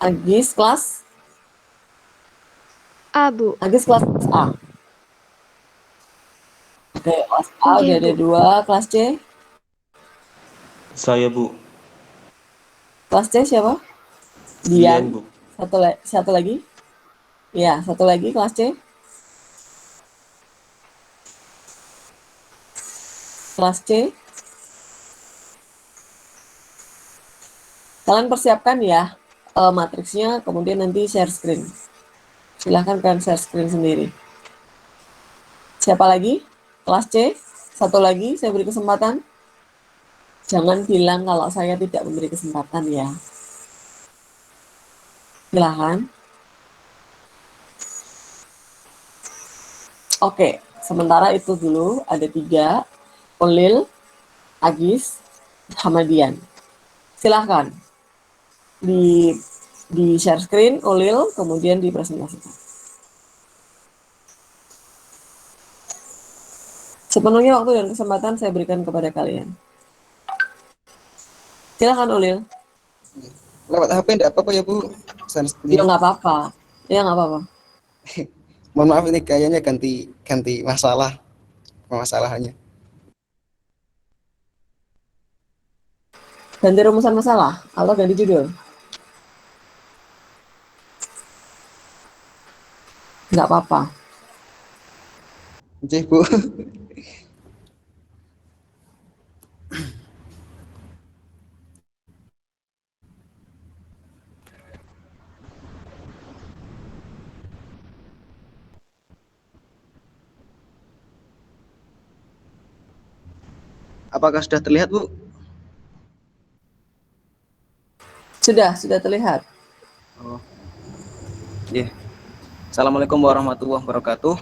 Agis kelas A, Bu. Agis kelas A. Oke, kelas A udah Nggih, ada Bu. 2. Kelas C? Saya, Bu. Kelas C siapa? Dian, Dian. Bu. Satu lagi? Ya, satu lagi kelas C. Kelas C. Kalian persiapkan ya matriksnya, kemudian nanti share screen. Silahkan kalian share screen sendiri. Siapa lagi? Kelas C. Satu lagi, saya beri kesempatan. Jangan bilang kalau saya tidak memberi kesempatan ya. Silahkan. Oke, sementara itu dulu ada 3. Ulil, Agis, Hamadian. Silahkan. Di share screen, Ulil, kemudian dipresentasikan. Sepenuhnya waktu dan kesempatan saya berikan kepada kalian. Silahkan Ulil. Lewat HP enggak apa-apa ya, Bu? Ya nggak apa-apa. Ya nggak apa-apa. Mohon maaf ini kayaknya ganti masalah permasalahannya. Ganti rumusan masalah atau ganti judul? Nggak apa-apa. Oke, Bu. Apakah sudah terlihat, Bu? Sudah terlihat. Oh. Yeah. Assalamualaikum warahmatullahi wabarakatuh.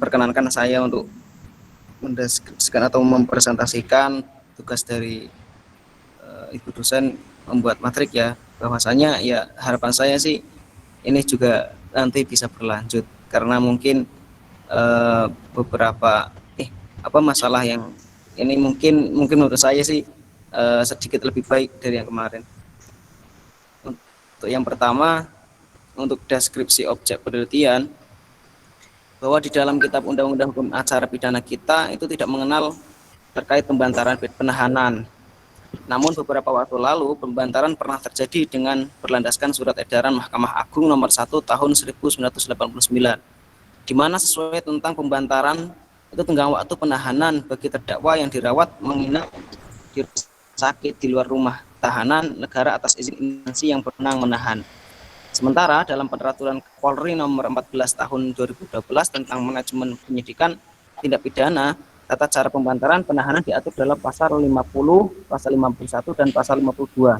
Perkenankan saya untuk mendeskripsikan atau mempresentasikan tugas dari Ibu dosen membuat matrik ya. Bahwasanya ya harapan saya sih ini juga nanti bisa berlanjut karena mungkin beberapa masalah yang ini mungkin menurut saya sih sedikit lebih baik dari yang kemarin. Untuk yang pertama, untuk deskripsi objek penelitian, bahwa di dalam kitab Undang-Undang Hukum Acara Pidana kita itu tidak mengenal terkait pembantaran penahanan. Namun beberapa waktu lalu pembantaran pernah terjadi dengan berlandaskan surat edaran Mahkamah Agung nomor 1 tahun 1989, di mana sesuai tentang pembantaran itu tenggang waktu penahanan bagi terdakwa yang dirawat menginap di sakit di luar rumah tahanan negara atas izin instansi yang berwenang menahan. Sementara dalam peraturan Polri nomor 14 tahun 2012 tentang manajemen penyidikan tindak pidana, tata cara pembantaran penahanan diatur dalam pasal 50, pasal 51 dan pasal 52.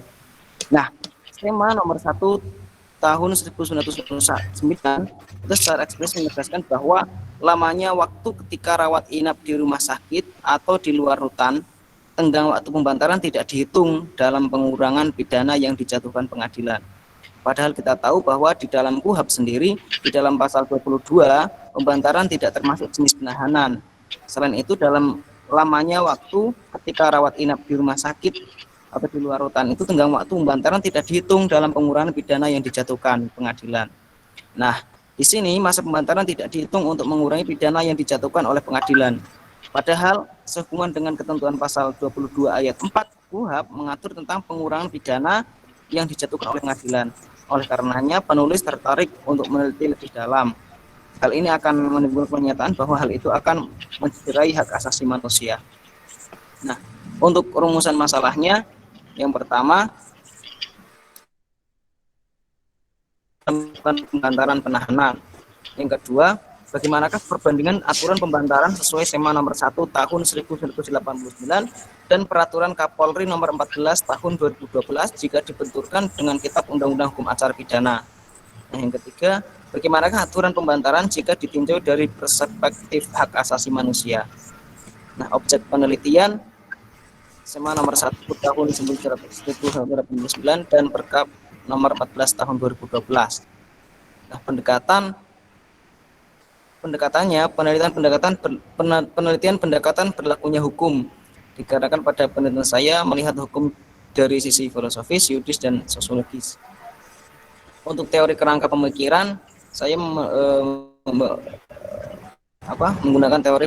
Nah, skema nomor 1 tahun 1999 itu secara eksplisit menegaskan bahwa lamanya waktu ketika rawat inap di rumah sakit atau di luar rutan, tenggang waktu pembantaran tidak dihitung dalam pengurangan pidana yang dijatuhkan pengadilan. Padahal kita tahu bahwa di dalam KUHP sendiri, di dalam pasal 22, pembantaran tidak termasuk jenis penahanan. Selain itu, dalam lamanya waktu ketika rawat inap di rumah sakit atau di luar rutan, itu tenggang waktu pembantaran tidak dihitung dalam pengurangan pidana yang dijatuhkan pengadilan. Nah, di sini masa pembantaran tidak dihitung untuk mengurangi pidana yang dijatuhkan oleh pengadilan. Padahal, sehubungan dengan ketentuan pasal 22 ayat 4 KUHP mengatur tentang pengurangan pidana yang dijatuhkan oleh pengadilan. Oleh karenanya, penulis tertarik untuk meneliti lebih dalam. Hal ini akan menimbulkan pernyataan bahwa hal itu akan mencederai hak asasi manusia. Nah, untuk rumusan masalahnya, yang pertama, pembantaran penahanan. Yang kedua, bagaimanakah perbandingan aturan pembantaran sesuai SEMA nomor 1 tahun 1989 dan peraturan Kapolri nomor 14 tahun 2012 jika dibenturkan dengan Kitab Undang-Undang Hukum Acara Pidana. Nah, yang ketiga, bagaimanakah aturan pembantaran jika ditinjau dari perspektif hak asasi manusia. Nah, objek penelitian SEMA nomor 1 tahun 1989 dan Perkap nomor 14 tahun 2012. Nah, penelitian pendekatan berlakunya hukum, dikarenakan pada penelitian saya melihat hukum dari sisi filosofis, yuridis, dan sosiologis. Untuk teori kerangka pemikiran, saya menggunakan teori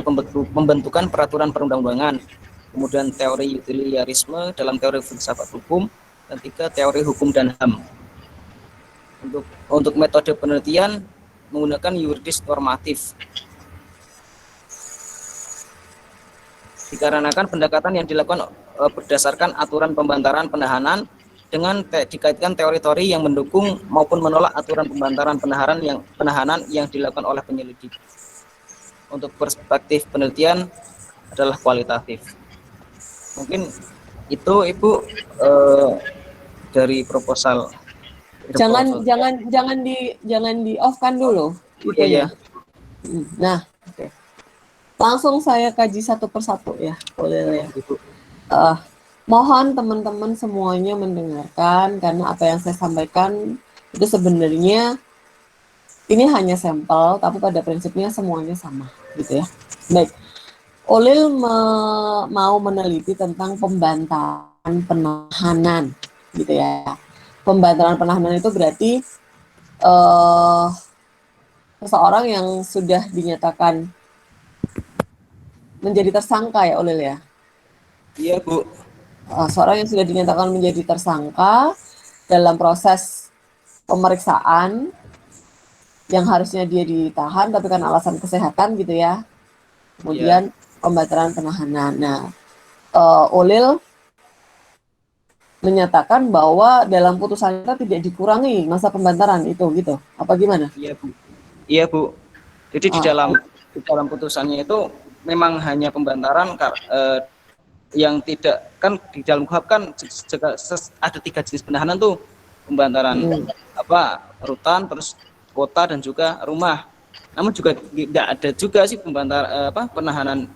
pembentukan peraturan perundang-undangan, kemudian teori utilitarisme dalam teori filsafat hukum, dan 3 teori hukum dan HAM. Untuk metode penelitian menggunakan yuridis normatif, dikarenakan pendekatan yang dilakukan berdasarkan aturan pembantaran penahanan dengan dikaitkan teori-teori yang mendukung maupun menolak aturan pembantaran penahanan yang dilakukan oleh penyelidik. Untuk perspektif penelitian adalah kualitatif. Mungkin itu Ibu dari proposal. Jangan di off kan dulu. Iya. Nah, oke. Langsung saya kaji satu persatu ya, boleh ya. Mohon teman-teman semuanya mendengarkan, karena apa yang saya sampaikan itu sebenarnya ini hanya sampel, tapi pada prinsipnya semuanya sama, gitu ya. Baik, Ulil mau meneliti tentang pembantaran penahanan, gitu ya. Pembantaran penahanan itu berarti seseorang yang sudah dinyatakan menjadi tersangka ya, Ulil ya. Iya, Bu. Seorang yang sudah dinyatakan menjadi tersangka dalam proses pemeriksaan yang harusnya dia ditahan tapi karena alasan kesehatan gitu ya. Kemudian pembantaran penahanan. Nah, Ulil menyatakan bahwa dalam putusannya tidak dikurangi masa pembantaran itu gitu. Apa gimana? Iya, Bu. Jadi di dalam putusannya itu memang hanya pembantaran yang tidak, kan di dalam KUHP kan ada 3 jenis penahanan tuh, pembantaran rutan, terus kota, dan juga rumah. Namun juga tidak ada juga sih penahanan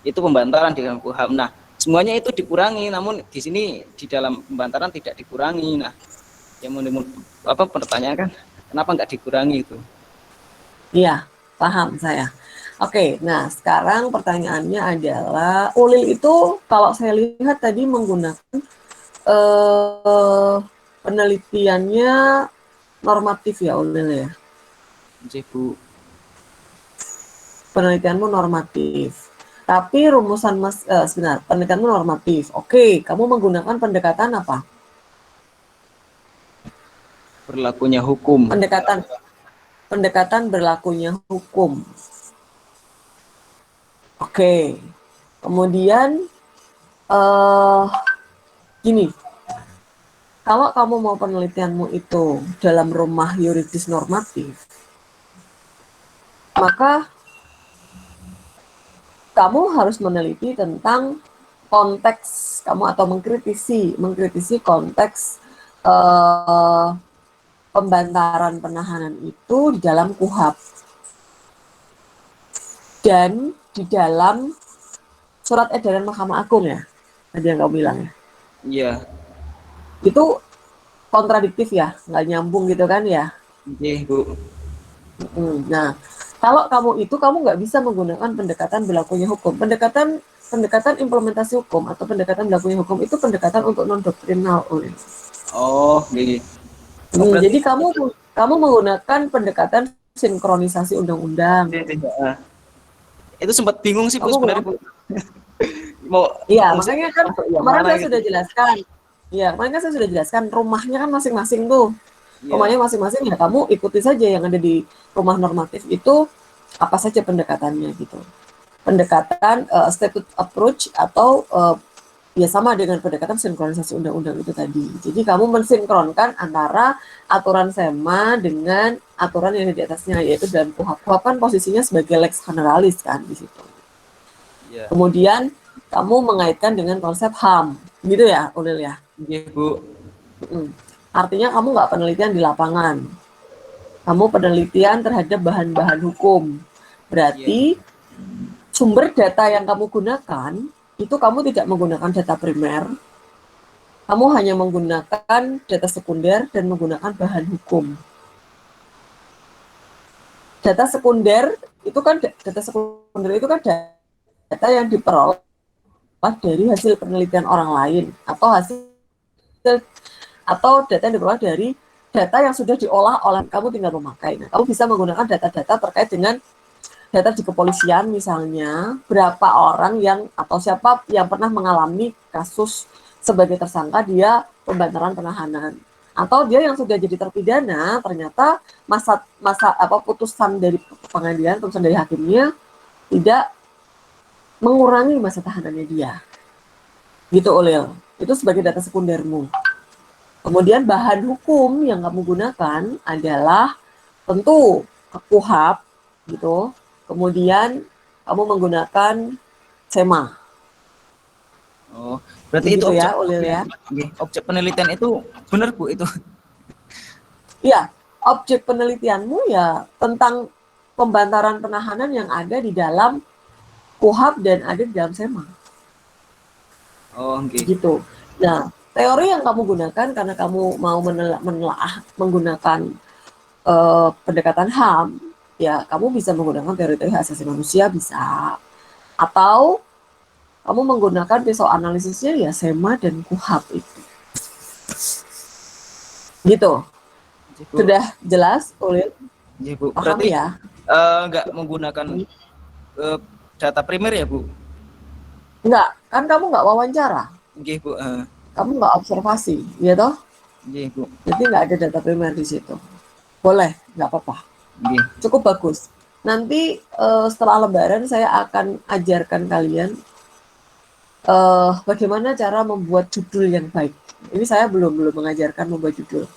itu pembantaran di dalam KUHP. Nah, semuanya itu dikurangi, namun di sini di dalam pembantaran tidak dikurangi. Nah, yang pertanyaan kan kenapa nggak dikurangi itu? Iya, paham saya. Oke, nah sekarang pertanyaannya adalah Ulil itu kalau saya lihat tadi menggunakan penelitiannya normatif ya, Ulil ya? Bu. Penelitianmu normatif. Tapi rumusan penelitianmu normatif. Oke, kamu menggunakan pendekatan apa? Berlakunya hukum. Pendekatan berlakunya hukum. Oke, kemudian gini, kalau kamu mau penelitianmu itu dalam rumah yuridis normatif, maka kamu harus meneliti tentang konteks kamu atau mengkritisi konteks pembantaran penahanan itu di dalam KUHP dan di dalam surat edaran Mahkamah Agung ya, tadi yang kamu bilang ya. Iya. Itu kontradiktif ya, nggak nyambung gitu kan ya. Iya, Bu. Nah, kalau kamu nggak bisa menggunakan pendekatan berlakunya hukum. Pendekatan implementasi hukum atau pendekatan berlakunya hukum itu pendekatan untuk non doktrinal. Oh, iya. Jadi kamu menggunakan pendekatan sinkronisasi undang-undang. Itu sempat bingung sih Bu sebenarnya, Bu. Iya, makanya kan kemarin saya sudah jelaskan. Iya, kemarin kan saya sudah jelaskan rumahnya kan masing-masing tuh. Rumahnya masing-masing ya, kamu ikuti saja yang ada di rumah normatif itu apa saja pendekatannya gitu. Pendekatan statute approach atau ya sama dengan pendekatan sinkronisasi undang-undang itu tadi. Jadi kamu mensinkronkan antara aturan SEMA dengan aturan yang di atasnya, yaitu dalam KUHP. KUHP kan posisinya sebagai lex generalis kan di situ. Yeah. Kemudian kamu mengaitkan dengan konsep HAM, gitu ya, Ulil ya? Iya, Bu. Artinya kamu nggak penelitian di lapangan. Kamu penelitian terhadap bahan-bahan hukum. Berarti sumber data yang kamu gunakan itu kamu tidak menggunakan data primer, kamu hanya menggunakan data sekunder dan menggunakan bahan hukum. Data sekunder itu kan data yang diperoleh dari hasil penelitian orang lain atau hasil atau data yang diperoleh dari data yang sudah diolah oleh kamu tinggal memakai. Nah, kamu bisa menggunakan data-data terkait dengan data di kepolisian misalnya, berapa orang yang atau siapa yang pernah mengalami kasus sebagai tersangka dia pembantaran penahanan, atau dia yang sudah jadi terpidana ternyata masa putusan dari pengadilan, putusan dari hakimnya tidak mengurangi masa tahanannya dia. Gitu Olil. Itu sebagai data sekundermu. Kemudian bahan hukum yang kamu gunakan adalah tentu KUHP gitu. Kemudian kamu menggunakan SEMA. Oh, berarti itu Begitu objek ya, Ulil ya. objek penelitian itu benar Bu itu. Iya, objek penelitianmu ya tentang pembantaran penahanan yang ada di dalam KUHP dan ada di dalam SEMA. Oh, oke. Gitu. Nah, teori yang kamu gunakan karena kamu mau menelaah menggunakan pendekatan HAM, ya kamu bisa menggunakan teori-teori hak asasi manusia bisa. Atau kamu menggunakan pisau analisisnya ya SEMA dan KUHP itu. Gitu. Iya, Bu. Sudah jelas, Ulil? Iya, Bu. Paham Berarti ya? nggak menggunakan data primer ya, Bu? Enggak, kan kamu nggak wawancara. Oke, Bu. Kamu nggak observasi, ya toh? Oke, Bu. Jadi nggak ada data primer di situ. Boleh, nggak apa-apa. Oke. Cukup bagus. Nanti setelah Lebaran saya akan ajarkan kalian bagaimana cara membuat judul yang baik. Ini saya belum mengajarkan membuat judul.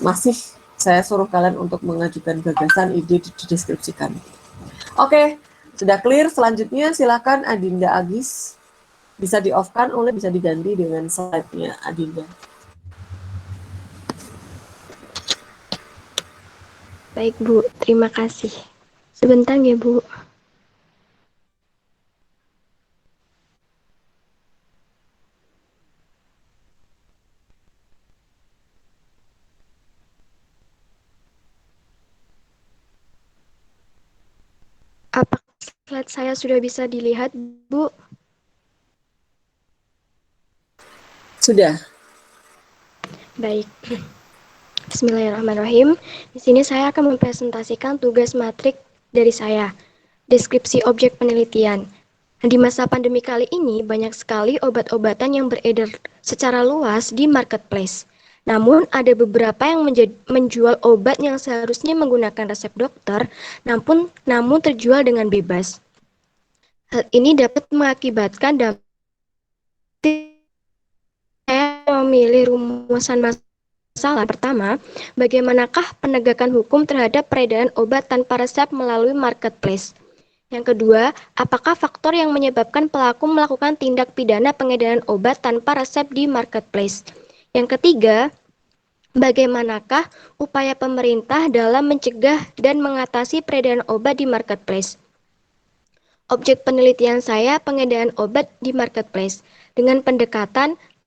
Masih saya suruh kalian untuk mengajukan gagasan, ide, dideskripsikan. Oke, sudah clear. Selanjutnya silakan Adinda Agis. Bisa di-off-kan, oleh bisa diganti dengan slide-nya Adinda. Baik Bu, terima kasih. Sebentar ya Bu. Apakah slide saya sudah bisa dilihat Bu? Sudah. Baik. Bismillahirrahmanirrahim. Di sini saya akan mempresentasikan tugas matrik dari saya. Deskripsi objek penelitian. Di masa pandemi kali ini, banyak sekali obat-obatan yang beredar secara luas di marketplace. Namun, ada beberapa yang menjual obat yang seharusnya menggunakan resep dokter, namun terjual dengan bebas. Hal ini dapat mengakibatkan dampak. Saya memilih rumusan masalah. Pertama, bagaimanakah penegakan hukum terhadap peredaran obat tanpa resep melalui marketplace? Yang kedua, apakah faktor yang menyebabkan pelaku melakukan tindak pidana pengedaran obat tanpa resep di marketplace? Yang ketiga, bagaimanakah upaya pemerintah dalam mencegah dan mengatasi peredaran obat di marketplace? Objek penelitian saya pengedaran obat di marketplace dengan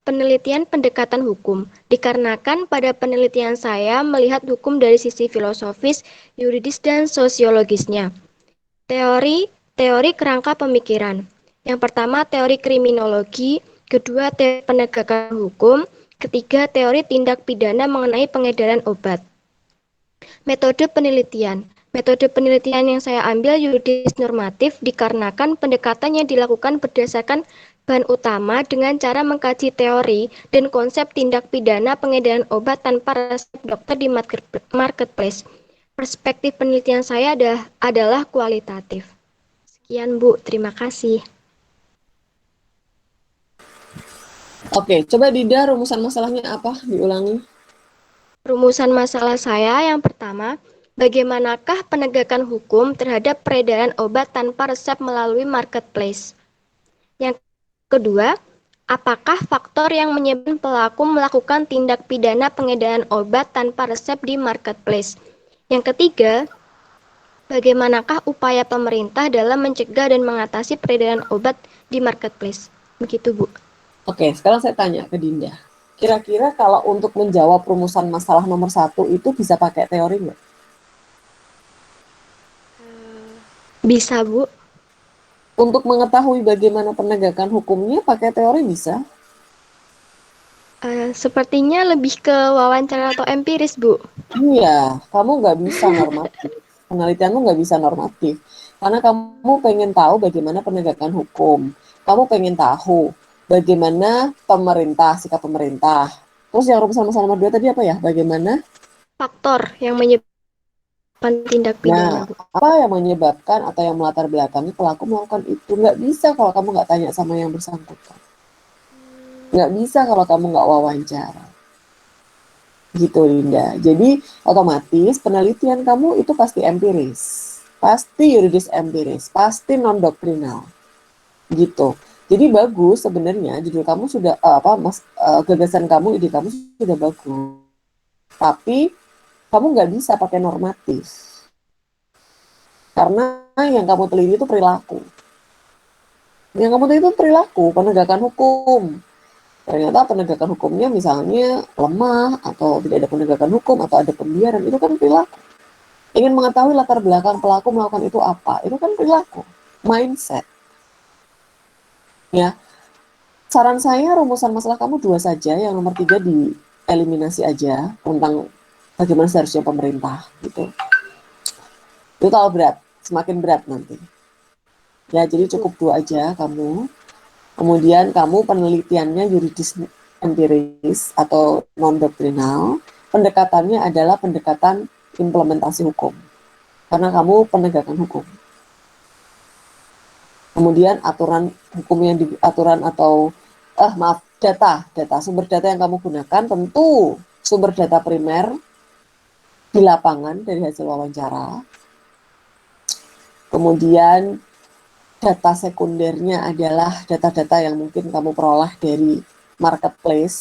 penelitian pendekatan hukum, dikarenakan pada penelitian saya melihat hukum dari sisi filosofis, yuridis, dan sosiologisnya. Teori kerangka pemikiran. Yang pertama, teori kriminologi, kedua, teori penegakan hukum, ketiga, teori tindak pidana mengenai pengedaran obat. Metode penelitian. Metode penelitian yang saya ambil yuridis normatif dikarenakan pendekatannya dilakukan berdasarkan bahan utama dengan cara mengkaji teori dan konsep tindak pidana pengedaran obat tanpa resep dokter di marketplace. Perspektif penelitian saya adalah kualitatif. Sekian Bu, terima kasih. Oke, coba Dinda rumusan masalahnya apa? Diulangi. Rumusan masalah saya yang pertama, bagaimanakah penegakan hukum terhadap peredaran obat tanpa resep melalui marketplace? Yang kedua, apakah faktor yang menyebabkan pelaku melakukan tindak pidana pengedaran obat tanpa resep di marketplace? Yang ketiga, bagaimanakah upaya pemerintah dalam mencegah dan mengatasi peredaran obat di marketplace? Begitu, Bu. Oke, sekarang saya tanya ke Dinda. Kira-kira kalau untuk menjawab rumusan masalah nomor 1 itu bisa pakai teori nggak? Bisa, Bu. Untuk mengetahui bagaimana penegakan hukumnya pakai teori bisa? Sepertinya lebih ke wawancara atau empiris, Bu. Iya, kamu nggak bisa normatif. Penelitianmu nggak bisa normatif. Karena kamu pengen tahu bagaimana penegakan hukum. Kamu pengen tahu bagaimana pemerintah, sikap pemerintah. Terus yang rumusan masalah nomor 2 tadi apa ya? Bagaimana? Faktor yang menyebabkan tindak pidana, Nah, Bu. apa yang menyebabkan atau yang melatar belakangi pelaku melakukan itu? Nggak bisa kalau kamu nggak tanya sama yang bersangkutan. Nggak bisa kalau kamu nggak wawancara. Gitu, Linda. Jadi, otomatis penelitian kamu itu pasti empiris. Pasti yuridis empiris. Pasti non-doktrinal. Gitu. Jadi bagus sebenarnya judul kamu sudah gagasan kamu, ide kamu sudah bagus. Tapi kamu nggak bisa pakai normatif. Karena yang kamu teliti itu perilaku. Yang kamu teliti itu perilaku, penegakan hukum. Ternyata penegakan hukumnya misalnya lemah, atau tidak ada penegakan hukum, atau ada pembiaran, itu kan perilaku. Ingin mengetahui latar belakang pelaku melakukan itu apa, itu kan perilaku, mindset. Ya, saran saya rumusan masalah kamu 2 saja, yang nomor 3 dieliminasi aja, tentang bagaimana seharusnya pemerintah, gitu. Itu kalau berat, semakin berat nanti. Ya, jadi cukup 2 aja kamu. Kemudian kamu penelitiannya yuridis empiris atau non-doktrinal. Pendekatannya adalah pendekatan implementasi hukum. Karena kamu penegakan hukum. Kemudian aturan hukum yang aturan atau sumber data yang kamu gunakan tentu sumber data primer di lapangan dari hasil wawancara. Kemudian data sekundernya adalah data-data yang mungkin kamu peroleh dari marketplace,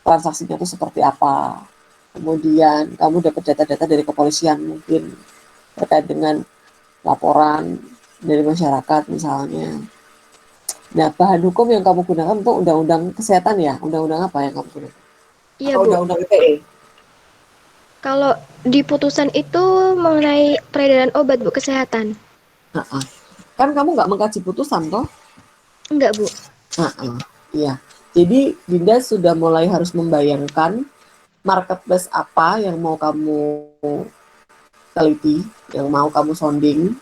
transaksinya itu seperti apa. Kemudian kamu dapat data-data dari kepolisian mungkin terkait dengan laporan dari masyarakat misalnya. Nah, bahan hukum yang kamu gunakan untuk undang-undang kesehatan ya? Undang-undang apa yang kamu gunakan? Iya, Atau Bu. undang-undang ITE? Kalau di putusan itu mengenai peredaran obat, Bu, kesehatan. Nah, kan kamu nggak mengkaji putusan toh? Enggak, Bu. Iya. Jadi Dinda sudah mulai harus membayangkan marketplace apa yang mau kamu teliti, yang mau kamu sounding,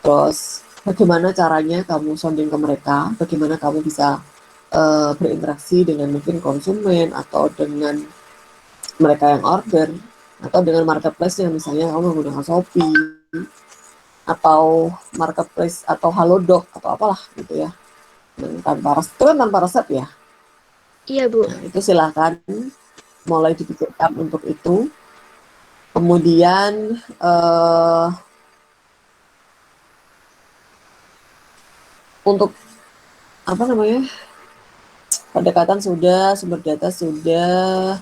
terus bagaimana caranya kamu sounding ke mereka, bagaimana kamu bisa berinteraksi dengan mungkin konsumen atau dengan mereka yang order, atau dengan marketplace yang misalnya kamu menggunakan Shopee atau marketplace atau Halodoc atau apalah gitu ya, tanpa resep, itu kan tanpa resep ya. Iya, Bu. Nah, itu silahkan mulai dipikirkan untuk itu. Kemudian untuk apa namanya, pendekatan sudah, sumber data sudah,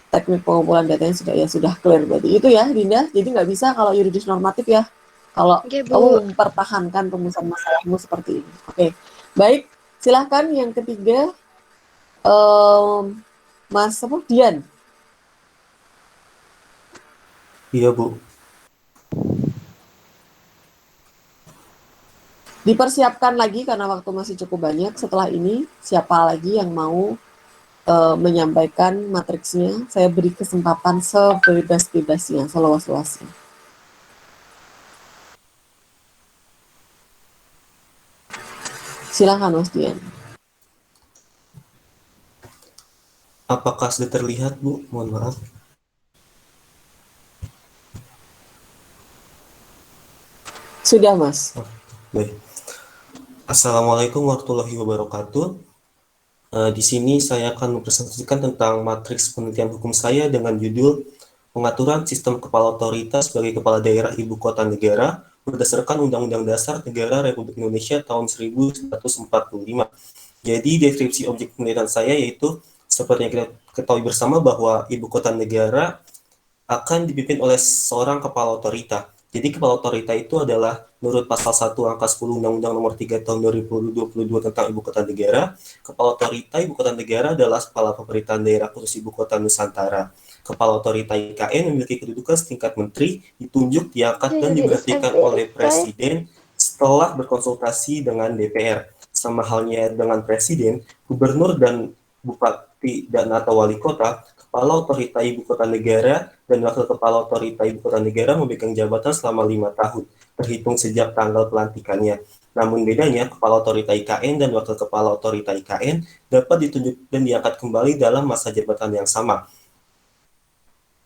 teknik pengumpulan datanya sudah, ya sudah clear berarti itu ya Dinda. Jadi nggak bisa kalau yuridis normatif ya, kalau Oke, kamu Bu. mempertahankan rumusan masalahmu seperti ini. Oke, baik, silahkan yang ketiga, Mas Dian. Iya, Bu. Dipersiapkan lagi karena waktu masih cukup banyak. Setelah ini siapa lagi yang mau menyampaikan matriksnya? Saya beri kesempatan sebebas-bebasnya, seluas-luasnya. Silahkan Mas Dian. Apakah sudah terlihat, Bu? Mohon maaf. Sudah Mas. Baik. Assalamualaikum warahmatullahi wabarakatuh. Di sini saya akan mempresentasikan tentang matriks penelitian hukum saya dengan judul Pengaturan Sistem Kepala Otoritas sebagai Kepala Daerah Ibu Kota Negara berdasarkan Undang-Undang Dasar Negara Republik Indonesia tahun 1945. Jadi deskripsi objek penelitian saya yaitu seperti yang kita ketahui bersama bahwa Ibu Kota Negara akan dipimpin oleh seorang kepala otorita. Jadi kepala otorita itu adalah menurut pasal 1 angka 10 Undang-Undang Nomor 3 tahun 2022 tentang Ibu Kota Negara, kepala otorita Ibu Kota Negara adalah kepala pemerintahan daerah khusus Ibu Kota Nusantara. Kepala otorita IKN memiliki kedudukan setingkat menteri, ditunjuk, diangkat, dan diberhentikan oleh Presiden setelah berkonsultasi dengan DPR. Sama halnya dengan presiden, gubernur dan bupati dan atau wali kota, kepala otorita ibu kota negara dan wakil kepala otorita ibu kota negara memegang jabatan selama 5 tahun, terhitung sejak tanggal pelantikannya. Namun bedanya, kepala otorita IKN dan wakil kepala otorita IKN dapat ditunjuk dan diangkat kembali dalam masa jabatan yang sama.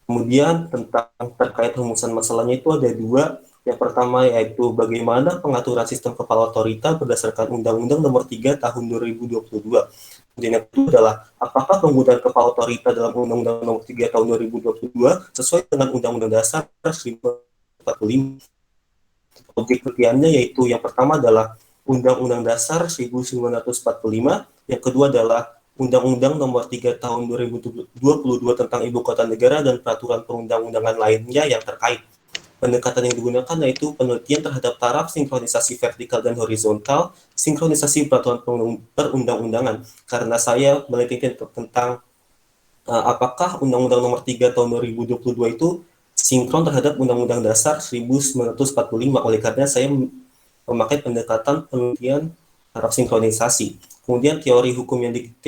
Kemudian tentang terkait rumusan masalahnya itu ada dua. Yang pertama yaitu bagaimana pengaturan sistem kepala otorita berdasarkan Undang-Undang Nomor 3 Tahun 2022. Kemudian yang kedua adalah apakah penggunaan kepala otorita dalam Undang-Undang Nomor 3 Tahun 2022 sesuai dengan Undang-Undang Dasar 1945. Objek penelitiannya yaitu yang pertama adalah Undang-Undang Dasar 1945, yang kedua adalah Undang-Undang Nomor 3 Tahun 2022 tentang Ibu Kota Negara dan peraturan perundang-undangan lainnya yang terkait. Pendekatan yang digunakan yaitu penelitian terhadap taraf sinkronisasi vertikal dan horizontal, sinkronisasi peraturan perundang-undangan. Karena saya meneliti tentang apakah Undang-Undang Nomor 3 Tahun 2022 itu sinkron terhadap Undang-Undang Dasar 1945. Oleh karena saya memakai pendekatan penelitian taraf sinkronisasi. Kemudian teori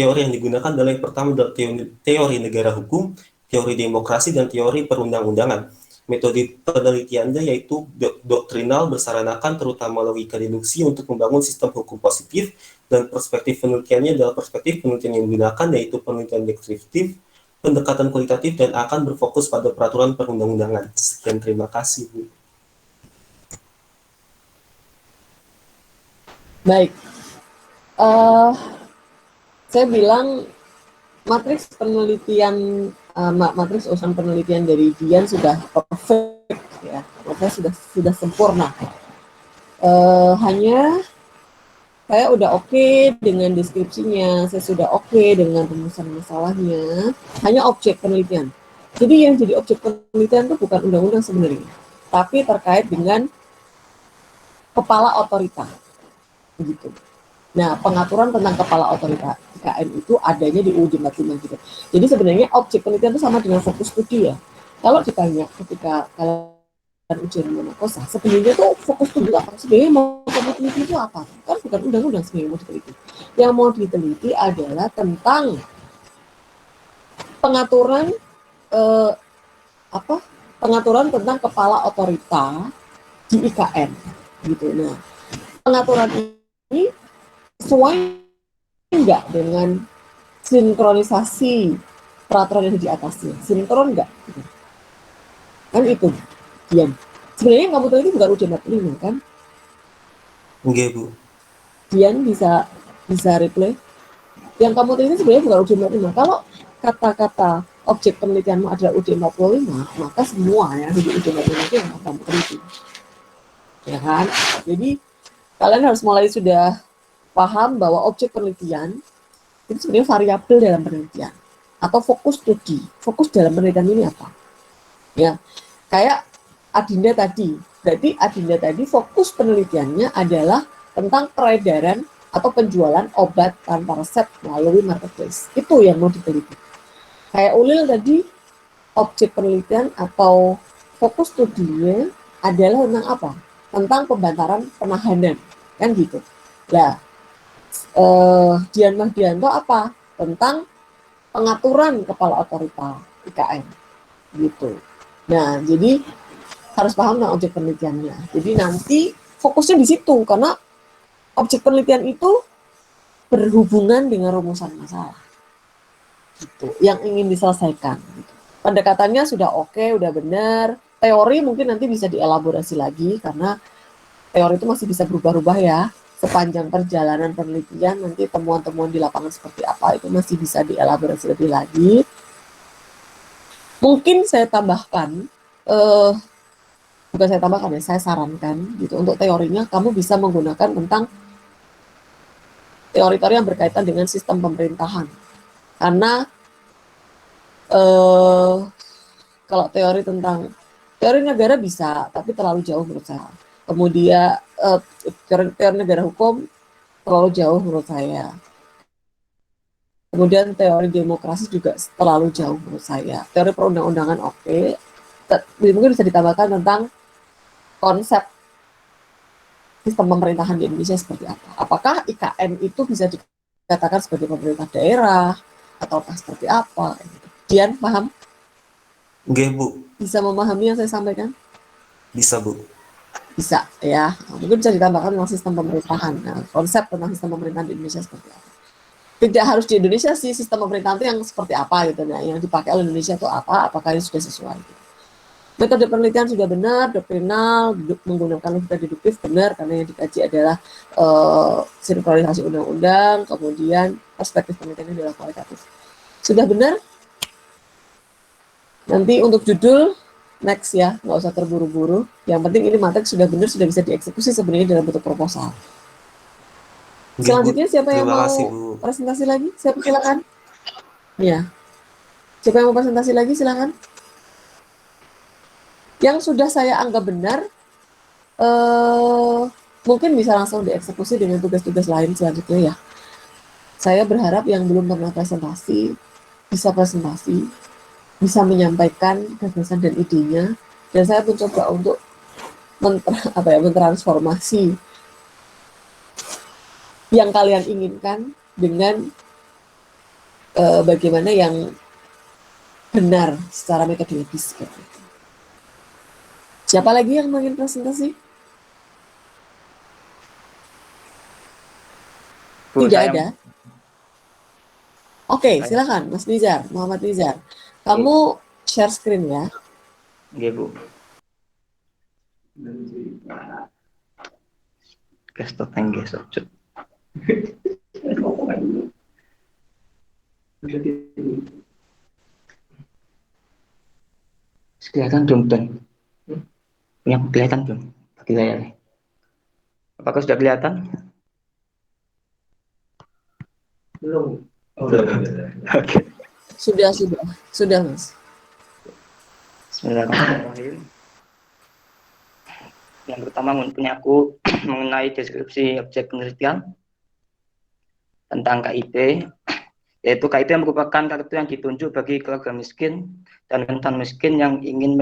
yang digunakan adalah yang pertama adalah teori negara hukum, teori demokrasi, dan teori perundang-undangan. Metode penelitiannya yaitu doktrinal bersaranakan terutama logika deduksi untuk membangun sistem hukum positif, dan perspektif penelitiannya adalah perspektif penelitian yang digunakan yaitu penelitian deskriptif, pendekatan kualitatif, dan akan berfokus pada peraturan perundang-undangan. Sekian, terima kasih, Bu. Baik, saya bilang matriks penelitian, matriks urusan penelitian dari Dian sudah perfect ya, maksudnya sudah sempurna. Hanya saya udah oke dengan deskripsinya, saya sudah oke dengan rumusan masalahnya, hanya objek penelitian. Jadi yang jadi objek penelitian itu bukan undang-undang sebenarnya, tapi terkait dengan kepala otorita, begitu. Nah, pengaturan tentang kepala otorita IKN itu adanya di UUD 45 gitu. Jadi sebenarnya objek penelitian itu sama dengan fokus studi ya. Kalau ditanya ketika kalian ujian monokosa, sebenarnya tuh fokus studi apa? Sebenarnya mau diteliti itu apa? Kan bukan undang-undang sebenarnya mau diteliti. Yang mau diteliti adalah tentang pengaturan pengaturan tentang kepala otorita di IKN gitu. Nah, pengaturan ini sesuai enggak dengan sinkronisasi peraturan yang di atasnya? Sinkron enggak? Kan itu, Dian. Sebenarnya yang kamu tahu itu bukan ujian 45 kan? Enggak, Bu. Dian bisa reply. Yang kamu tahu itu sebenarnya bukan ujian 45. Kalau kata-kata objek penelitianmu adalah ujian 45, maka semua yang di ujian 45 itu yang kamu teliti. Ya kan? Jadi kalian harus mulai sudah paham bahwa objek penelitian itu sebenarnya variabel dalam penelitian atau fokus studi. Fokus dalam penelitian ini apa? Ya, kayak Adinda tadi. Berarti Adinda tadi fokus penelitiannya adalah tentang peredaran atau penjualan obat tanpa resep melalui marketplace. Itu yang mau diteliti. Kayak Ulil tadi, objek penelitian atau fokus studinya adalah tentang apa? Tentang pembantaran penahanan, kan gitu. Nah, Dian Mahdianto apa? Tentang pengaturan kepala otorita IKN gitu. Nah, jadi harus paham tentang objek penelitiannya. Jadi nanti fokusnya di situ karena objek penelitian itu berhubungan dengan rumusan masalah gitu, yang ingin diselesaikan. Gitu. Pendekatannya sudah oke, udah benar. Teori mungkin nanti bisa dielaborasi lagi karena teori itu masih bisa berubah-ubah ya. Sepanjang perjalanan penelitian nanti temuan-temuan di lapangan seperti apa itu masih bisa dielaborasi lebih lagi. Mungkin saya tambahkan, bukan saya tambahkan ya, saya sarankan gitu untuk teorinya kamu bisa menggunakan tentang teori-teori yang berkaitan dengan sistem pemerintahan. Karena kalau teori negara bisa, tapi terlalu jauh menurut saya. Kemudian teori negara hukum terlalu jauh menurut saya. Kemudian teori demokrasi juga terlalu jauh menurut saya. Teori perundang-undangan oke. Mungkin bisa ditambahkan tentang konsep sistem pemerintahan di Indonesia seperti apa. Apakah IKN itu bisa dikatakan sebagai pemerintah daerah ataukah seperti apa? Dian, paham? Nggih, Bu. Bisa memahami yang saya sampaikan? Bisa, Bu. Bisa, ya. Mungkin bisa ditambahkan tentang sistem pemerintahan. Nah, konsep tentang sistem pemerintahan di Indonesia seperti apa. Tidak harus di Indonesia sih sistem pemerintahan itu yang seperti apa gitu. Nah, yang dipakai oleh Indonesia itu apa, apakah ini sudah sesuai. Gitu. Metode penelitian sudah benar, doktrinal, menggunakan logika deduktif benar, karena yang dikaji adalah sinkronisasi undang-undang, kemudian perspektif penelitiannya adalah kualitatif. Sudah benar? Nanti untuk judul, next ya, nggak usah terburu-buru. Yang penting ini materi sudah benar, sudah bisa dieksekusi sebenarnya dalam bentuk proposal. Nggih, Bu. Selanjutnya siapa yang Terima mau kasih, Bu. presentasi lagi? Siapa, silakan. Ya. Siapa yang mau presentasi lagi, silakan. Yang sudah saya anggap benar, mungkin bisa langsung dieksekusi dengan tugas-tugas lain selanjutnya ya. Saya berharap yang belum pernah presentasi, bisa menyampaikan gagasan dan idenya, dan saya mencoba untuk mentransformasi yang kalian inginkan dengan bagaimana yang benar secara metodologis. Siapa lagi yang ingin presentasi? Bu, Tidak saya- ada. Oke, silakan Mas Nizar, Muhammad Nizar. Kamu share screen ya. Nggih, Bu. Gestok nggih sujud. Kelihatan belum, Bang? Yang kelihatan belum? Bagi layar. Apakah sudah kelihatan? Belum. Oh, Oke. Sudah Mas. Bismillahirrahmanirrahim. Yang pertama punya aku mengenai deskripsi objek penelitian tentang KIP, yaitu KIP merupakan kartu yang ditunjuk bagi keluarga miskin dan rentan miskin yang ingin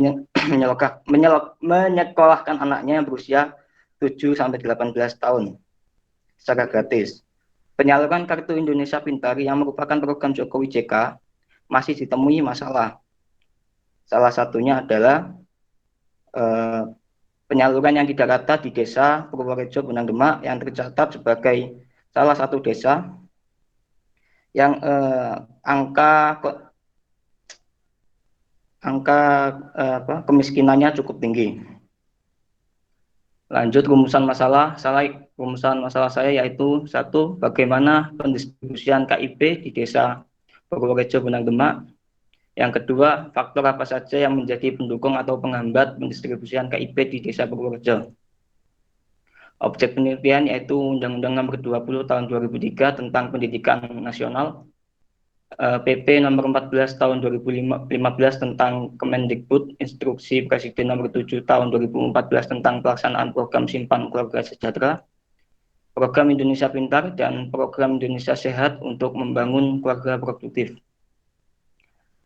menyekolahkan anaknya yang berusia 7-18 tahun secara gratis. Penyaluran kartu Indonesia Pintar yang merupakan program Jokowi JK masih ditemui masalah. Salah satunya adalah penyaluran yang tidak rata di desa Purworejo Bonang Demak yang tercatat sebagai salah satu desa yang kemiskinannya cukup tinggi. Lanjut rumusan masalah saya yaitu 1. Bagaimana pendistribusian KIP di desa Purworejo Bonang Demak. Yang kedua, faktor apa saja yang menjadi pendukung atau penghambat pendistribusian KIP di desa Purworejo. Objek penelitian yaitu Undang-Undang Nomor 20 Tahun 2003 tentang Pendidikan Nasional, PP Nomor 14 Tahun 2015 tentang Kemendikbud, Instruksi Presiden Nomor 7 Tahun 2014 tentang pelaksanaan program Simpan Keluarga Sejahtera, Program Indonesia Pintar, dan Program Indonesia Sehat untuk membangun keluarga produktif.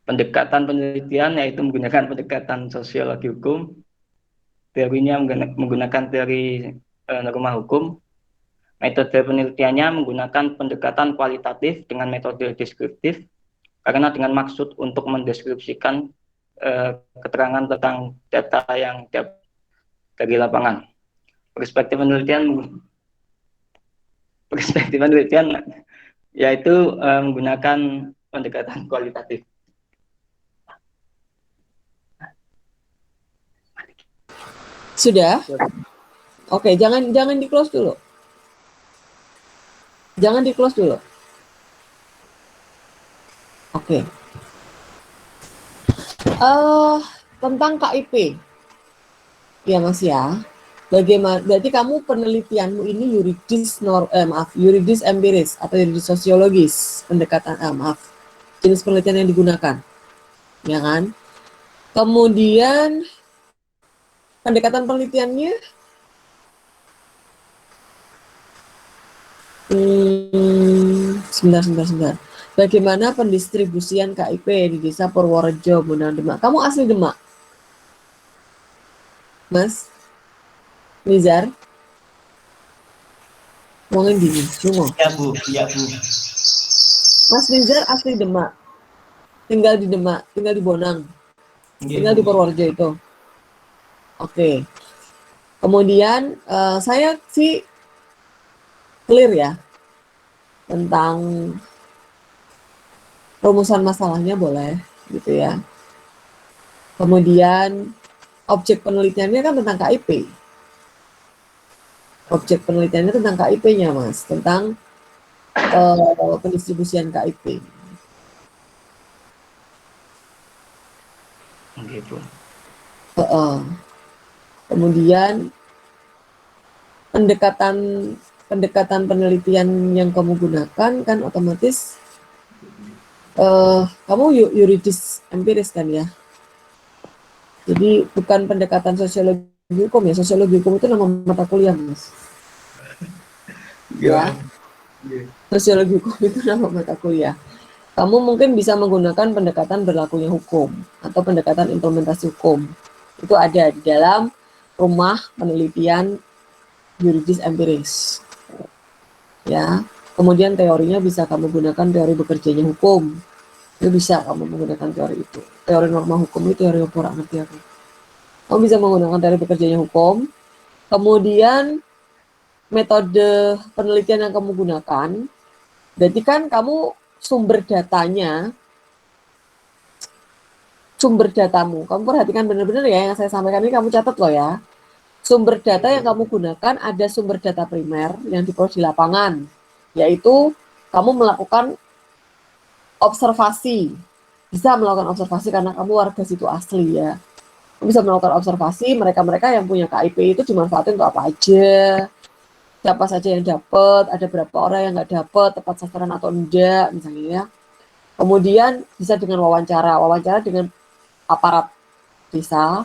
Pendekatan penelitian yaitu menggunakan pendekatan sosiologi hukum, teorinya menggunakan teori norma hukum. Metode penelitiannya menggunakan pendekatan kualitatif dengan metode deskriptif, karena dengan maksud untuk mendeskripsikan keterangan tentang data yang dari lapangan. Perspektif penelitian yaitu menggunakan pendekatan kualitatif. Sudah? Oke, jangan di-close dulu. Jangan di-close dulu. Oke. Tentang KIP. Ya, Mas ya. Bagaimana? Berarti kamu penelitianmu ini yuridis empiris atau yuridis sosiologis, pendekatan jenis penelitian yang digunakan. Ya kan? Kemudian pendekatan penelitiannya sebentar. Bagaimana pendistribusian KIP di desa Purworejo, Bonang Demak? Kamu asli Demak? Mas Nizar? Ruangan dingin, semua. Ya Bu, iya Bu. Mas Rizal asli Demak, tinggal di Demak, tinggal di Bonang, Nggih, tinggal Bu. di Purworejo itu. Oke. Kemudian saya sih clear ya tentang rumusan masalahnya boleh gitu ya. Kemudian objek penelitiannya kan tentang KIP. Objek penelitiannya tentang KIP-nya Mas, tentang pendistribusian KIP. Oke Bu. Kemudian pendekatan penelitian yang kamu gunakan kan otomatis kamu yuridis empiris kan ya. Jadi bukan pendekatan sosiologi hukum ya. Sosiologi hukum itu nama mata kuliah Mas. Ya. Sosiologi hukum itu nama mata kuliah. Kamu mungkin bisa menggunakan pendekatan berlakunya hukum atau pendekatan implementasi hukum. Itu ada di dalam rumah penelitian yuridis empiris. Ya. Kemudian teorinya bisa kamu gunakan teori bekerjanya hukum. Itu bisa kamu menggunakan teori itu. Teori norma hukum itu teori apa orang ngerti aku. Kamu bisa menggunakan teori bekerjanya hukum. Kemudian metode penelitian yang kamu gunakan, berarti kan kamu sumber datamu, kamu perhatikan benar-benar ya yang saya sampaikan ini kamu catat loh ya. Sumber data yang kamu gunakan ada sumber data primer yang diperoleh di lapangan, yaitu kamu melakukan observasi, bisa melakukan observasi karena kamu warga situ asli ya. Kamu bisa melakukan observasi mereka-mereka yang punya KIP itu dimanfaatin untuk apa aja, siapa saja yang dapat, ada berapa orang yang nggak dapat, tepat sasaran atau enggak misalnya ya. Kemudian bisa dengan wawancara dengan aparat desa,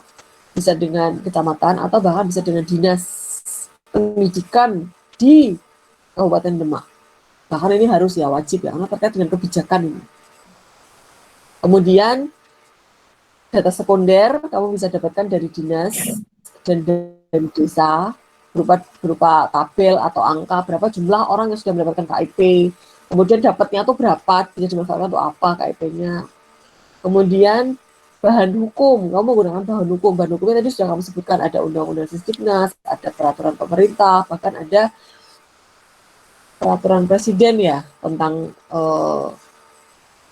bisa dengan kecamatan atau bahkan bisa dengan dinas pendidikan di Kabupaten Demak. Bahkan ini harus ya wajib ya karena terkait dengan kebijakan ini. Kemudian data sekunder kamu bisa dapatkan dari dinas dan dari desa berupa tabel atau angka berapa jumlah orang yang sudah mendapatkan KIP. Kemudian dapatnya tuh berapa, bisa dimanfaatkan untuk apa KIP-nya. Kemudian bahan hukum, kamu menggunakan bahan hukum. Bahan hukumnya tadi sudah kamu sebutkan, ada undang-undang Sisdiknas, ada peraturan pemerintah, bahkan ada peraturan presiden ya tentang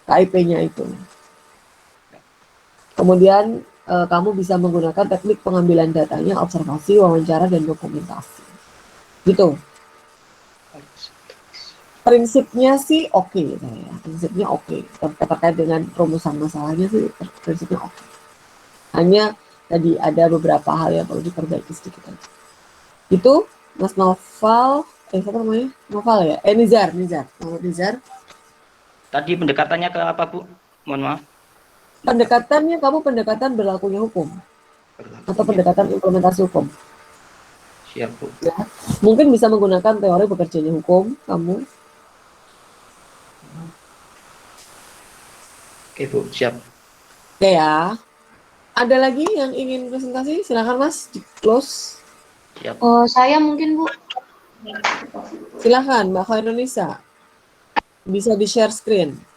KIP-nya itu. Kemudian kamu bisa menggunakan teknik pengambilan datanya, observasi, wawancara, dan dokumentasi. Gitu. Prinsipnya sih oke, prinsipnya oke. Terkait dengan rumusan masalahnya sih prinsipnya oke. Hanya tadi ada beberapa hal yang perlu diperbaiki sedikit aja. Itu Mas Noval, siapa namanya? Noval ya? Nizar. Tadi pendekatannya ke apa Bu? Mohon maaf. Pendekatannya kamu pendekatan berlakunya hukum atau pendekatan implementasi hukum. Siap Bu. Ya. Mungkin bisa menggunakan teori bekerjanya hukum kamu. Oke Bu, siap. Oke ya. Ada lagi yang ingin presentasi? Silakan Mas, di close. Siap. Saya mungkin Bu. Silakan Mbak Khairunisa. Bisa di share screen.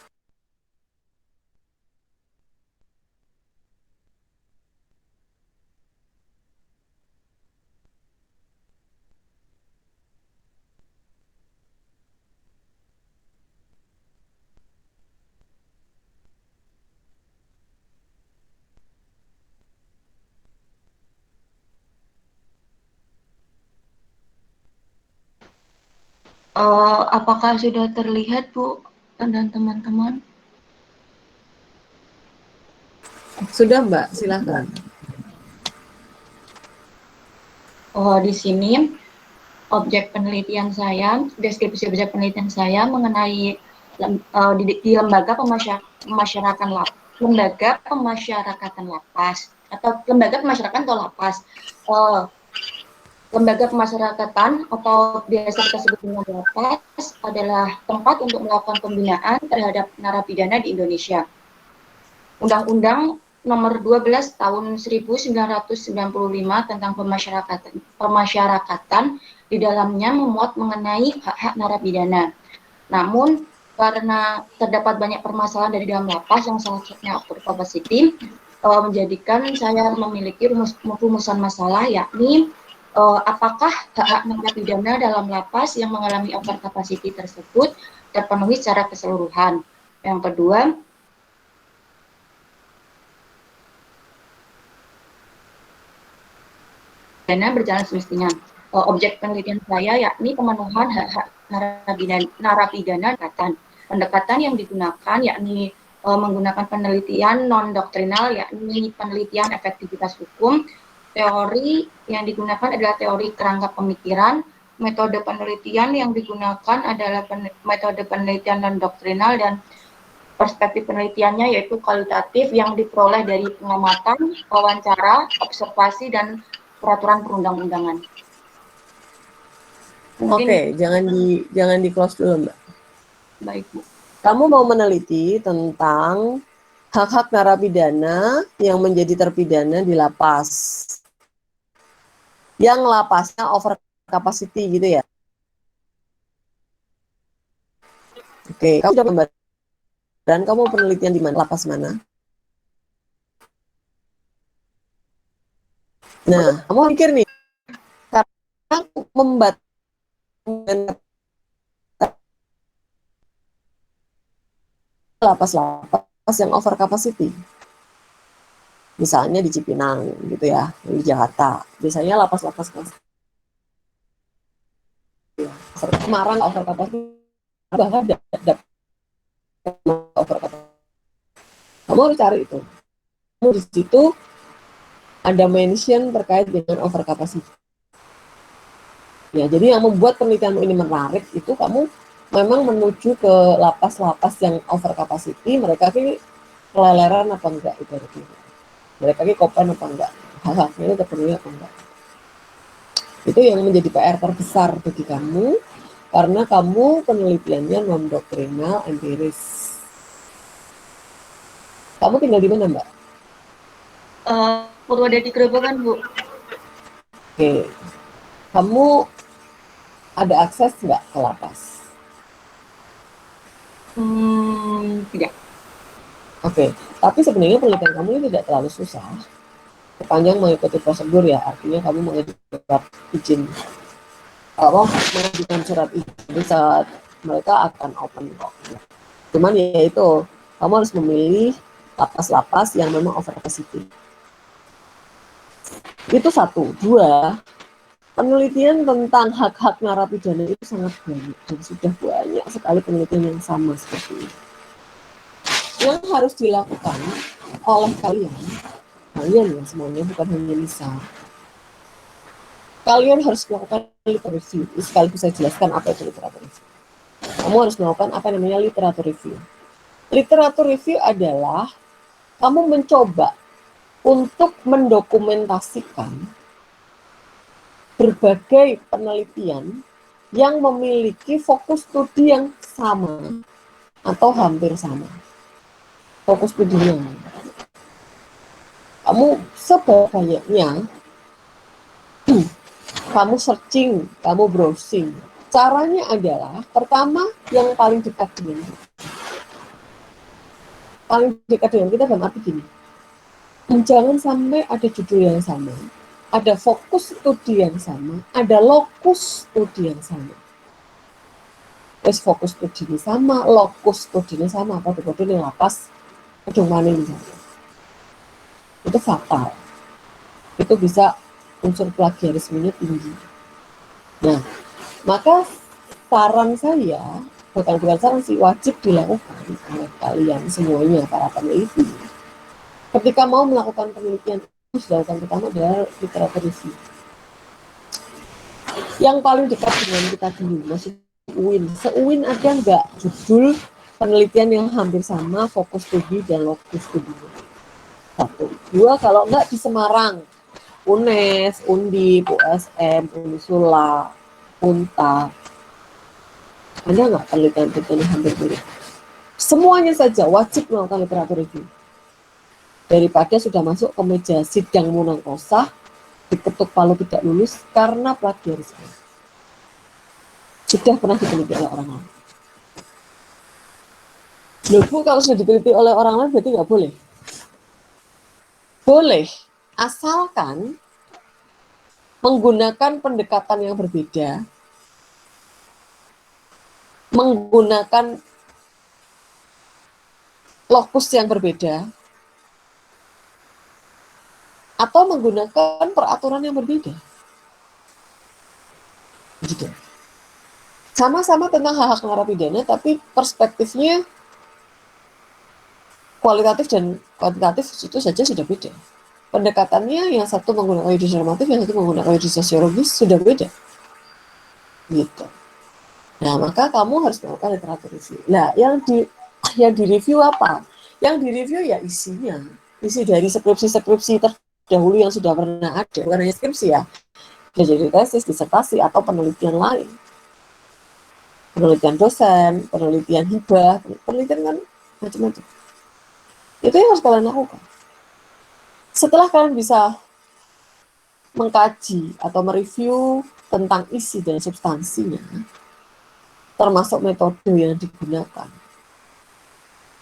Apakah sudah terlihat Bu dan teman-teman? Sudah Mbak, silakan. Di sini objek penelitian saya, deskripsi objek penelitian saya mengenai di lembaga pemasyarakatan lapas atau lembaga pemasyarakatan atau lapas. Lembaga pemasyarakatan atau biasa kita sebut dengan lapas adalah tempat untuk melakukan pembinaan terhadap narapidana di Indonesia. Undang-undang nomor 12 tahun 1995 tentang pemasyarakatan di dalamnya memuat mengenai hak-hak narapidana. Namun karena terdapat banyak permasalahan dari dalam lapas yang salah satunya over capacity, menjadikan saya memiliki rumusan masalah, yakni apakah hak-hak narapidana dalam lapas yang mengalami over capacity tersebut terpenuhi secara keseluruhan. Yang kedua, dana berjalan semestinya. Objek penelitian saya yakni pemenuhan hak-hak narapidana. Pendekatan yang digunakan yakni menggunakan penelitian non-doktrinal, yakni penelitian efektivitas hukum. Teori yang digunakan adalah teori kerangka pemikiran. Metode penelitian yang digunakan adalah metode penelitian non-doktrinal, dan perspektif penelitiannya yaitu kualitatif yang diperoleh dari pengamatan, wawancara, observasi, dan peraturan perundang-undangan. Oke, jangan di close dulu, Mbak. Baik, Bu. Kamu mau meneliti tentang hak-hak narapidana yang menjadi terpidana di lapas. Yang lapasnya over capacity gitu ya. Oke, kamu sudah membaca dan kamu penelitian di mana? Lapas mana? Nah, kamu mikir nih, karena membaca lapas-lapas yang over capacity. Misalnya di Cipinang gitu ya, di Jakarta. Biasanya lapas-lapas Semarang over capacity, bahkan over capacity. Kamu harus cari itu. Kamu di situ ada mention terkait dengan over capacity. Ya, jadi yang membuat penelitian ini menarik itu kamu memang menuju ke lapas-lapas yang over capacity, mereka ini keleleran apa enggak itu. Mereka ini kopen apa enggak, hal-halnya itu terpenuhi apa enggak. Itu yang menjadi PR terbesar bagi kamu, karena kamu penelitiannya non-doktrinal, empiris. Kamu tinggal di mana, Mbak? Purwodadi Grobogan, Bu. Oke. Kamu ada akses nggak ke lapas? Tidak. Oke. Tapi sebenarnya penelitian kamu ini tidak terlalu susah. Sepanjang mengikuti prosedur ya, artinya kamu mengajukan izin, mengajukan surat izin saat mereka akan open kok. Cuman ya itu, kamu harus memilih lapas-lapas yang memang over capacity. Itu satu. Dua, penelitian tentang hak-hak narapidana itu sangat banyak dan sudah banyak sekali penelitian yang sama seperti ini. Yang harus dilakukan oleh kalian ya semuanya, bukan hanya Lisa. Kalian harus melakukan literatur review. Sekaligus saya jelaskan apa itu literatur review. Kamu harus melakukan apa namanya literatur review. Literatur review adalah kamu mencoba untuk mendokumentasikan berbagai penelitian yang memiliki fokus studi yang sama atau hampir sama. Fokus studinya. Kamu sebanyak-banyaknya kamu searching, kamu browsing. Caranya adalah pertama yang paling dekat dengan kita dalam arti gini. Jangan sampai ada judul yang sama, ada fokus studi yang sama, ada lokus studi yang sama. Terus fokus studinya sama, lokus studinya sama, kode-kode yang lapas ujung maning misalnya. Itu fatal. Itu bisa unsur plagiarismenya tinggi. Nah, maka saran saya, bukan saran sih, wajib dilakukan oleh kalian semuanya, para peneliti. Ketika mau melakukan penelitian, harus dilakukan pertama adalah literatur review. Yang paling dekat dengan kita dulu, masih UIN. Se-UIN ada nggak judul penelitian yang hampir sama, fokus studi dan lokus studi? Satu. Dua, kalau nggak di Semarang, UNES, Undip, USM, Unisula, Unta. Ada nggak penelitian yang hampir mirip? Semuanya saja wajib melakukan literatur review. daripada sudah masuk ke meja sidang munakosah, diketuk palu tidak lulus karena plagiarisme. Sudah pernah diteliti oleh orang lain. Loh Bu, kalau sudah diteliti oleh orang lain berarti nggak boleh? Boleh, asalkan menggunakan pendekatan yang berbeda, menggunakan lokus yang berbeda, atau menggunakan peraturan yang berbeda. Gitu. Sama-sama tentang hak-hak narapidana, tapi perspektifnya kualitatif dan kuantitatif itu saja sudah beda. Pendekatannya yang satu menggunakan yuridis normatif, yang satu menggunakan yuridis sosiologis sudah beda. Gitu. Nah, maka kamu harus melakukan literatur review. Nah, yang di review apa? Yang di review ya isinya. Isi dari skripsi-skripsi terdahulu yang sudah pernah ada, bukan hanya skripsi ya. Bisa jadi tesis, disertasi, atau penelitian lain. Penelitian dosen, penelitian hibah, penelitian kan macam-macam. Itu yang harus kalian lakukan. Setelah kalian bisa mengkaji atau mereview tentang isi dan substansinya, termasuk metode yang digunakan,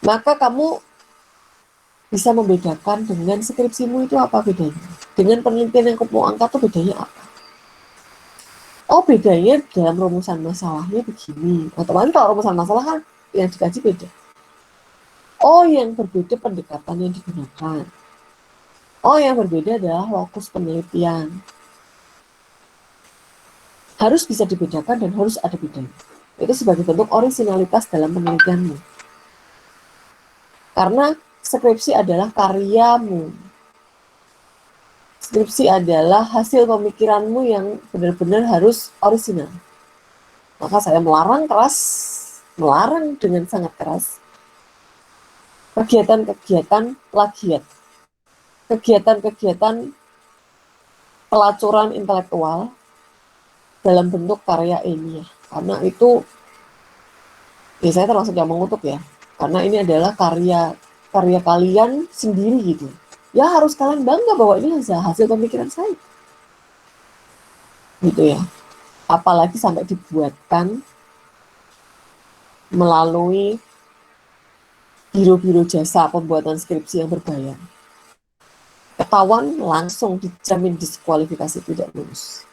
maka kamu bisa membedakan dengan skripsimu itu apa bedanya. Dengan penelitian yang kamu angkat itu bedanya apa. Oh, bedanya dalam rumusan masalahnya begini. Otomatis kalau rumusan masalah kan yang dikaji beda. Oh, yang berbeda pendekatan yang digunakan. Oh, yang berbeda adalah lokus penelitian. Harus bisa dibedakan dan harus ada bedanya. Itu sebagai bentuk orisinalitas dalam penelitianmu. Karena skripsi adalah karyamu. Skripsi adalah hasil pemikiranmu yang benar-benar harus orisinal. Maka saya melarang dengan sangat keras, kegiatan-kegiatan plagiat, kegiatan-kegiatan pelacuran intelektual dalam bentuk karya ilmiah. Karena itu, ya saya termasuk yang mengutuk ya, karena ini adalah karya kalian sendiri gitu. Ya harus kalian bangga bahwa ini hasil pemikiran saya. Gitu ya. Apalagi sampai dibuatkan melalui biro-biro jasa pembuatan skripsi yang berbayar. Ketahuan langsung dijamin diskualifikasi tidak lulus.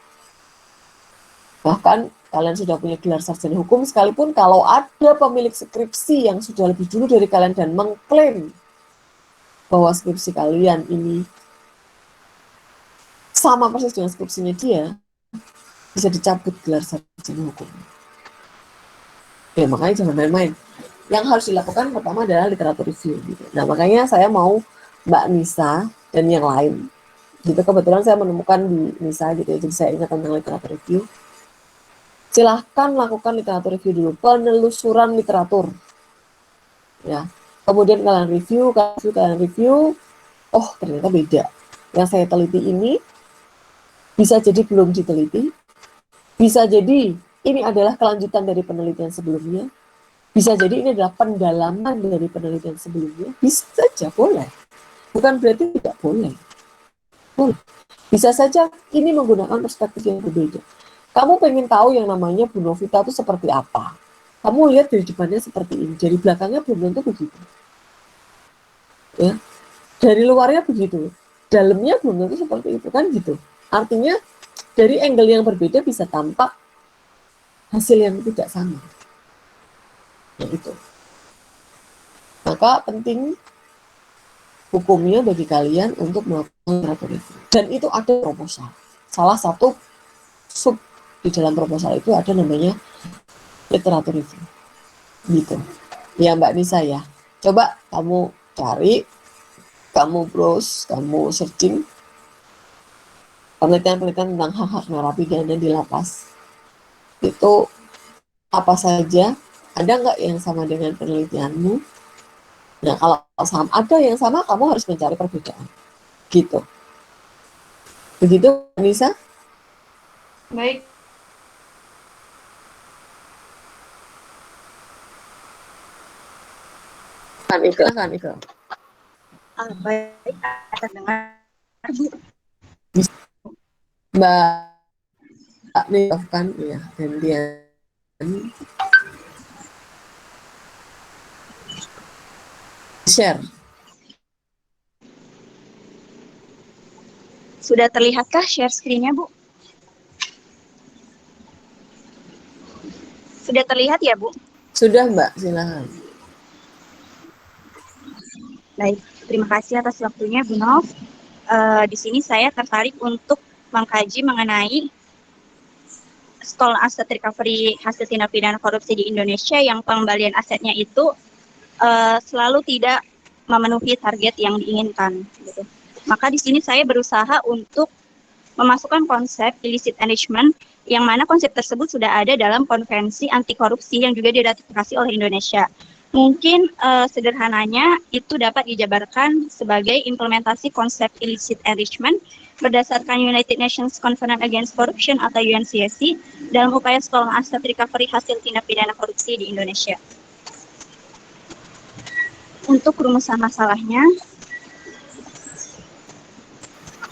Bahkan kalian sudah punya gelar sarjana hukum, sekalipun kalau ada pemilik skripsi yang sudah lebih dulu dari kalian dan mengklaim bahwa skripsi kalian ini sama persis dengan skripsinya dia, bisa dicabut gelar sarjana hukum. Ya, makanya jangan main-main. Yang harus dilakukan pertama adalah literatur review. Gitu. Nah, makanya saya mau Mbak Nisa dan yang lain. Gitu, kebetulan saya menemukan di Nisa gitu ya, jadi saya ingat tentang literatur review. Silahkan lakukan literatur review dulu, penelusuran literatur. Ya, kemudian kalian review, oh ternyata beda. Yang saya teliti ini bisa jadi belum diteliti, bisa jadi ini adalah kelanjutan dari penelitian sebelumnya, bisa jadi ini adalah pendalaman dari penelitian sebelumnya, bisa saja boleh. Bukan berarti tidak boleh. Boleh. Bisa saja ini menggunakan perspektif yang berbeda. Kamu pengen tahu yang namanya Bu Novita itu seperti apa. Kamu lihat dari depannya seperti ini, dari belakangnya belum tentu begitu. Ya, dari luarnya begitu, dalamnya belum tentu seperti itu kan gitu. Artinya dari angle yang berbeda bisa tampak hasil yang tidak sama. Ya itu. Maka penting hukumnya bagi kalian untuk melakukan literatur review. Dan itu ada proposal. Salah satu sub di dalam proposal itu ada namanya literatur review. Gitu. Ya Mbak Nisa ya. Coba kamu cari, kamu browse, kamu searching penelitian-penelitian tentang hak-hak narapidana di lapas. Itu apa saja? Ada nggak yang sama dengan penelitianmu? Nah, kalau ada yang sama, kamu harus mencari perbedaan. Gitu. Begitu, Nisa? Baik. Kan Ika. Baik, terdengar, Bu. Mbak Maafkan ya, gantian. Share. Sudah terlihatkah share screen-nya, Bu? Sudah terlihat ya, Bu? Sudah, Mbak, silakan. Baik, terima kasih atas waktunya, Bu Nov. Di sini saya tertarik untuk mengkaji mengenai stolen asset recovery hasil tindak pidana korupsi di Indonesia yang pengembalian asetnya itu selalu tidak memenuhi target yang diinginkan. Gitu. Maka di sini saya berusaha untuk memasukkan konsep illicit enrichment yang mana konsep tersebut sudah ada dalam konvensi anti korupsi yang juga diratifikasi oleh Indonesia. Mungkin sederhananya itu dapat dijabarkan sebagai implementasi konsep illicit enrichment berdasarkan United Nations Covenant Against Corruption atau UNCSC dalam upaya stolen asset recovery hasil tindak pidana korupsi di Indonesia. Untuk rumusan masalahnya,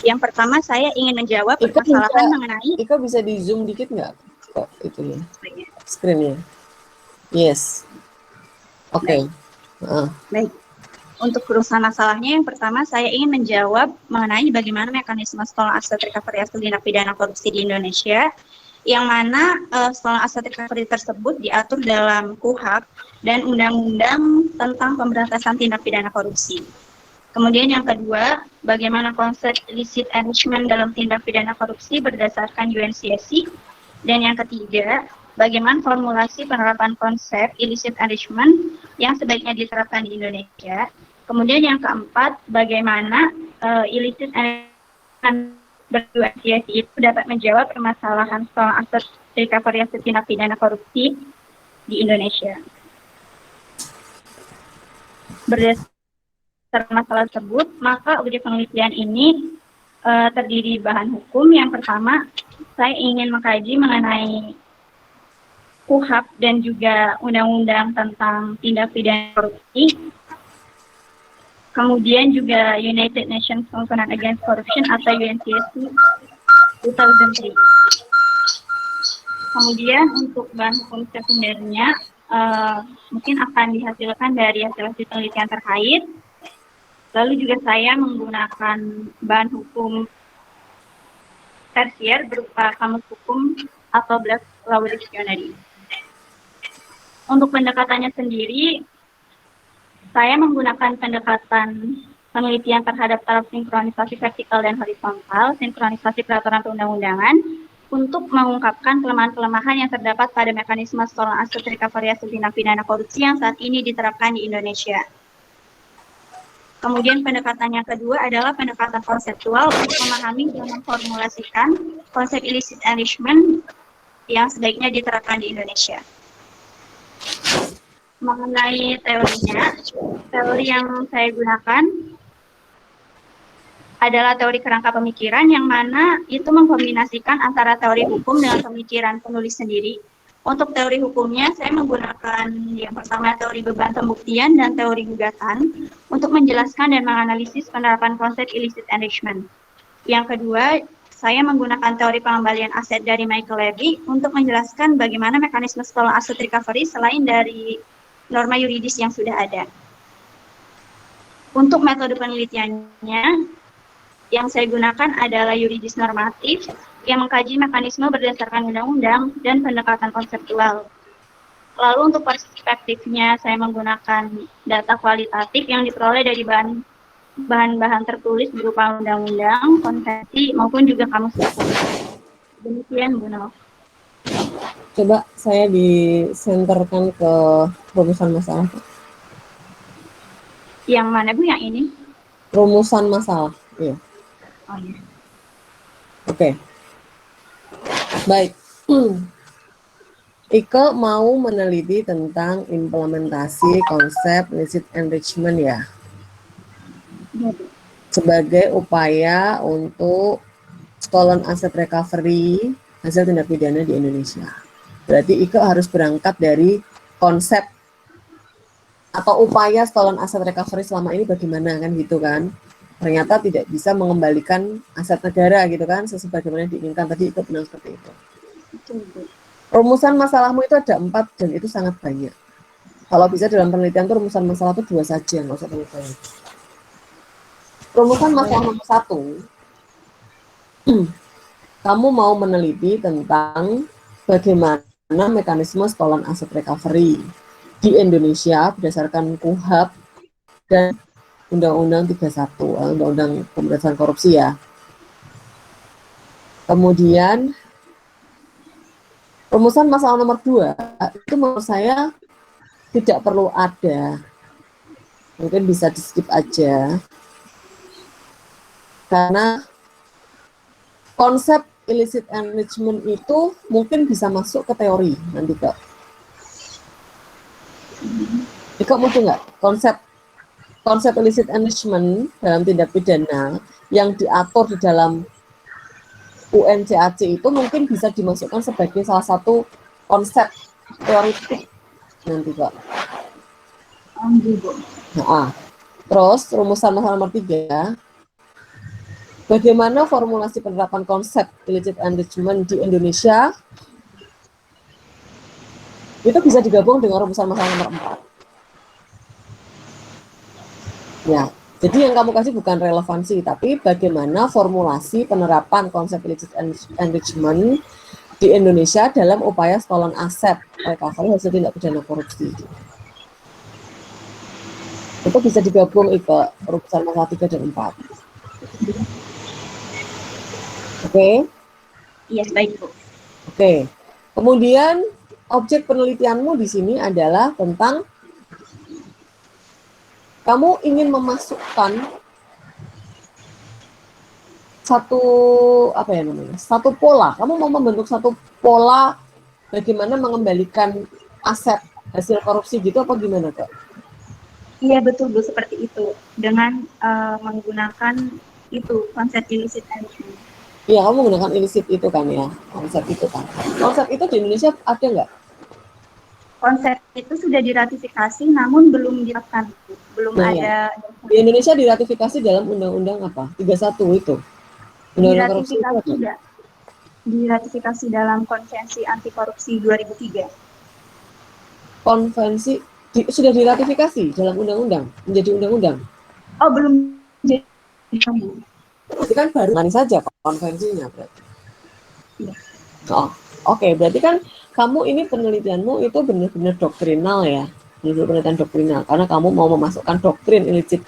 yang pertama saya ingin menjawab permasalahan mengenai... Ika bisa di zoom dikit nggak? Kok itu ya? Screen-nya. Yes. Oke. Baik. Untuk urusan masalahnya, yang pertama saya ingin menjawab mengenai bagaimana mekanisme stolen asset recovery hasil tindak pidana korupsi di Indonesia, yang mana stolen asset recovery tersebut diatur dalam KUHP dan Undang-Undang tentang Pemberantasan Tindak Pidana Korupsi. Kemudian yang kedua, bagaimana konsep illicit enrichment dalam tindak pidana korupsi berdasarkan UNCSC. Dan yang ketiga, bagaimana formulasi penerapan konsep illicit enrichment yang sebaiknya diterapkan di Indonesia. Kemudian yang keempat, bagaimana illicit enrichment UNCSC itu dapat menjawab permasalahan soal aset recovery hasil tindak pidana korupsi di Indonesia. Berdasarkan masalah tersebut, maka objek penelitian ini terdiri bahan hukum. Yang pertama, saya ingin mengkaji mengenai KUHP dan juga Undang-Undang tentang Tindak Pidana Korupsi. Kemudian juga United Nations Covenant Against Corruption atau UNCSC 2003. Kemudian untuk bahan hukum sekundernya mungkin akan dihasilkan dari hasil penelitian terkait. Lalu juga saya menggunakan bahan hukum tersier berupa kamus hukum atau Black Law Dictionary. Untuk pendekatannya sendiri, saya menggunakan pendekatan penelitian terhadap taraf sinkronisasi vertikal dan horizontal, sinkronisasi peraturan perundang-undangan, untuk mengungkapkan kelemahan-kelemahan yang terdapat pada mekanisme stolen asset recovery hasil tindak pidana korupsi yang saat ini diterapkan di Indonesia. Kemudian pendekatan yang kedua adalah pendekatan konseptual untuk memahami dan memformulasikan konsep illicit enrichment yang sebaiknya diterapkan di Indonesia. Mengenai teorinya, teori yang saya gunakan adalah teori kerangka pemikiran yang mana itu mengkombinasikan antara teori hukum dengan pemikiran penulis sendiri. Untuk teori hukumnya, saya menggunakan yang pertama teori beban pembuktian dan teori gugatan untuk menjelaskan dan menganalisis penerapan konsep illicit enrichment. Yang kedua, saya menggunakan teori pengembalian aset dari Michael Levy untuk menjelaskan bagaimana mekanisme stolen asset recovery selain dari norma yuridis yang sudah ada. Untuk metode penelitiannya, yang saya gunakan adalah yuridis normatif yang mengkaji mekanisme berdasarkan undang-undang dan pendekatan konseptual. Lalu untuk perspektifnya, saya menggunakan data kualitatif yang diperoleh dari bahan-bahan tertulis berupa undang-undang, konvensi, maupun juga kamus hukum. Demikian, Bu Nov. Coba saya disenterkan ke rumusan masalah. Yang mana, Bu? Yang ini? Rumusan masalah, iya. Oh iya. Oke. Baik. Ika mau meneliti tentang implementasi konsep illicit enrichment ya. Sebagai upaya untuk stolen asset recovery hasil tindak pidana di Indonesia. Berarti Ika harus berangkat dari konsep atau upaya stolen asset recovery selama ini bagaimana kan gitu kan. Ternyata tidak bisa mengembalikan aset negara gitu kan sebagaimana diinginkan tadi, itu benar seperti itu. Rumusan masalahmu itu ada 4 dan itu sangat banyak. Kalau bisa dalam penelitian itu rumusan masalah itu 2 saja, nggak usah banyak. Rumusan masalah nomor 1, kamu mau meneliti tentang bagaimana mekanisme stolen asset recovery di Indonesia berdasarkan KUHP dan Undang-Undang 31, Undang-Undang Pemberantasan Korupsi ya. Kemudian rumusan masalah nomor 2 itu menurut saya tidak perlu ada, mungkin bisa di skip aja, karena konsep illicit enrichment itu mungkin bisa masuk ke teori nanti Kak. Kak muncul nggak konsep illicit enrichment dalam tindak pidana yang diatur di dalam UNCAC itu mungkin bisa dimasukkan sebagai salah satu konsep teoritik nanti Kak. Nah, terus rumusan masalah nomor 3, bagaimana formulasi penerapan konsep illicit enrichment di Indonesia itu bisa digabung dengan rumusan masalah nomor 4. Ya, jadi yang kamu kasih bukan relevansi, tapi bagaimana formulasi penerapan konsep illicit enrichment di Indonesia dalam upaya stolen aset recovery hasil tindak pidana korupsi. Itu bisa digabung ke rumusan masalah 3 dan 4. Oke? Iya, baik Bu. Oke. Kemudian objek penelitianmu di sini adalah tentang kamu ingin memasukkan satu pola. Kamu mau membentuk satu pola bagaimana mengembalikan aset hasil korupsi gitu apa gimana Kak? Iya betul Bu, seperti itu. Dengan menggunakan itu konsep illicit enrichment. Iya, kamu menggunakan illicit itu kan ya, konsep itu kan. Konsep itu di Indonesia ada nggak? Konsep itu sudah diratifikasi namun belum diterapkan, belum ada. Di Indonesia diratifikasi dalam undang-undang apa? 31 itu. Undang-undang korupsi itu ada. Diratifikasi dalam Konvensi Anti Korupsi 2003. Konvensi sudah diratifikasi dalam undang-undang, menjadi undang-undang. Oh, belum jadi. Itu kan baru saja konvensinya berarti. Iya. Oh, oke, berarti kan kamu ini penelitianmu itu benar-benar doktrinal ya, penelitian doktrinal, karena kamu mau memasukkan doktrin illicit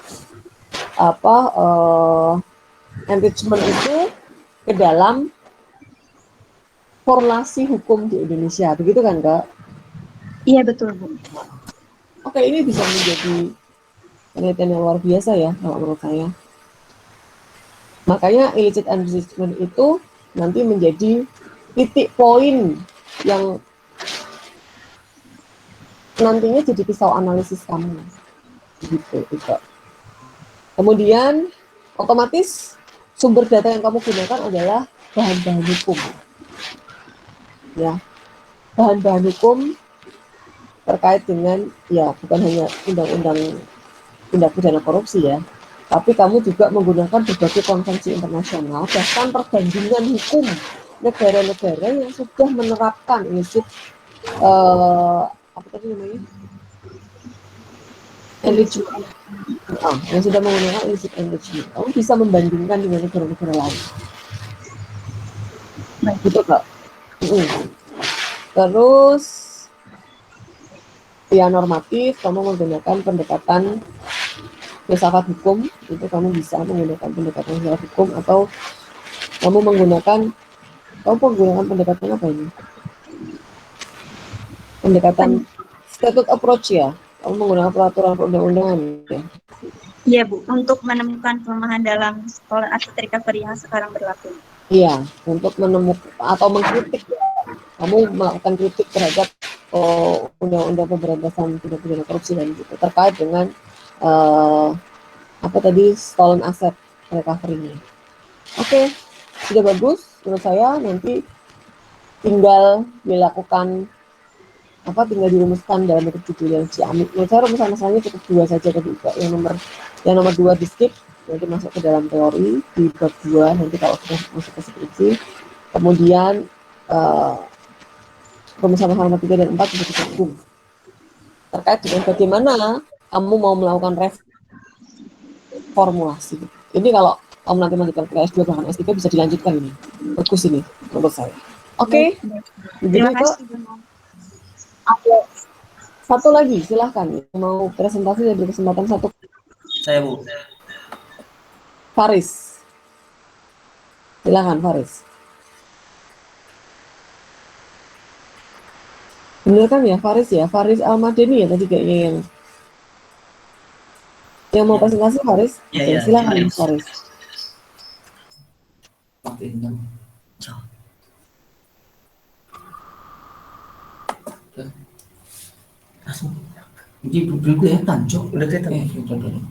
enrichment itu ke dalam formulasi hukum di Indonesia, begitu kan Kak? Iya betul Bu. Oke, ini bisa menjadi penelitian yang luar biasa ya, kalau menurut saya. Makanya illicit enrichment itu nanti menjadi titik poin yang nantinya jadi pisau analisis kamu, gitu. Kemudian otomatis sumber data yang kamu gunakan adalah bahan-bahan hukum, ya, bahan-bahan hukum terkait dengan ya bukan hanya undang-undang tindak pidana korupsi ya, tapi kamu juga menggunakan berbagai konvensi internasional, bahkan perjanjian hukum negara-negara yang sudah menerapkan illicit enrichment, yang sudah menggunakan illicit enrichment. Kamu bisa membandingkan dengan negara-negara lain. Gitu Kak. Terus ya normatif, kamu menggunakan pendekatan filsafat hukum, itu kamu bisa menggunakan pendekatan filsafat hukum, atau kamu menggunakan pendekatan apa ini? Pendekatan statute approach ya, kamu menggunakan peraturan perundang-undangan ya? Iya Bu, untuk menemukan kelemahan dalam stolen asset recovery yang sekarang berlaku. Iya, untuk menemukan atau mengkritik, kamu melakukan kritik terhadap undang-undang pemberantasan tindak pidana korupsi dan gitu terkait dengan stolen asset recovery-nya. Oke, sudah bagus menurut saya. Nanti tinggal dilakukan tinggal dirumuskan dalam bentuk judul yang ciamik. Menurut saya rumusan masalahnya cukup 2 saja ketiga. Yang nomor 2 di skip, nanti masuk ke dalam teori di bab 2 nanti kalau sudah masuk ke skripsi. Kemudian rumusan masalah nomor 3 dan 4 bisa disambung terkait dengan bagaimana kamu mau melakukan reformulasi. Ini kalau kamu nanti melanjutkan ke S2 bahkan S3 bisa dilanjutkan ini. Bagus ini menurut saya. Oke. Terima Jadi itu kasih. Oke. satu lagi, silahkan. Mau presentasi, saya beri kesempatan satu. Saya, Bu. Faris. Silahkan, Faris. Bener kan ya, Faris ya? Faris Almadeni ya tadi kayaknya yang mau presentasi, Faris? Iya, Oke, iya, silahkan, iya. Faris. Langsung. Jadi belum kelihatan, Cok. Udah kelihatan.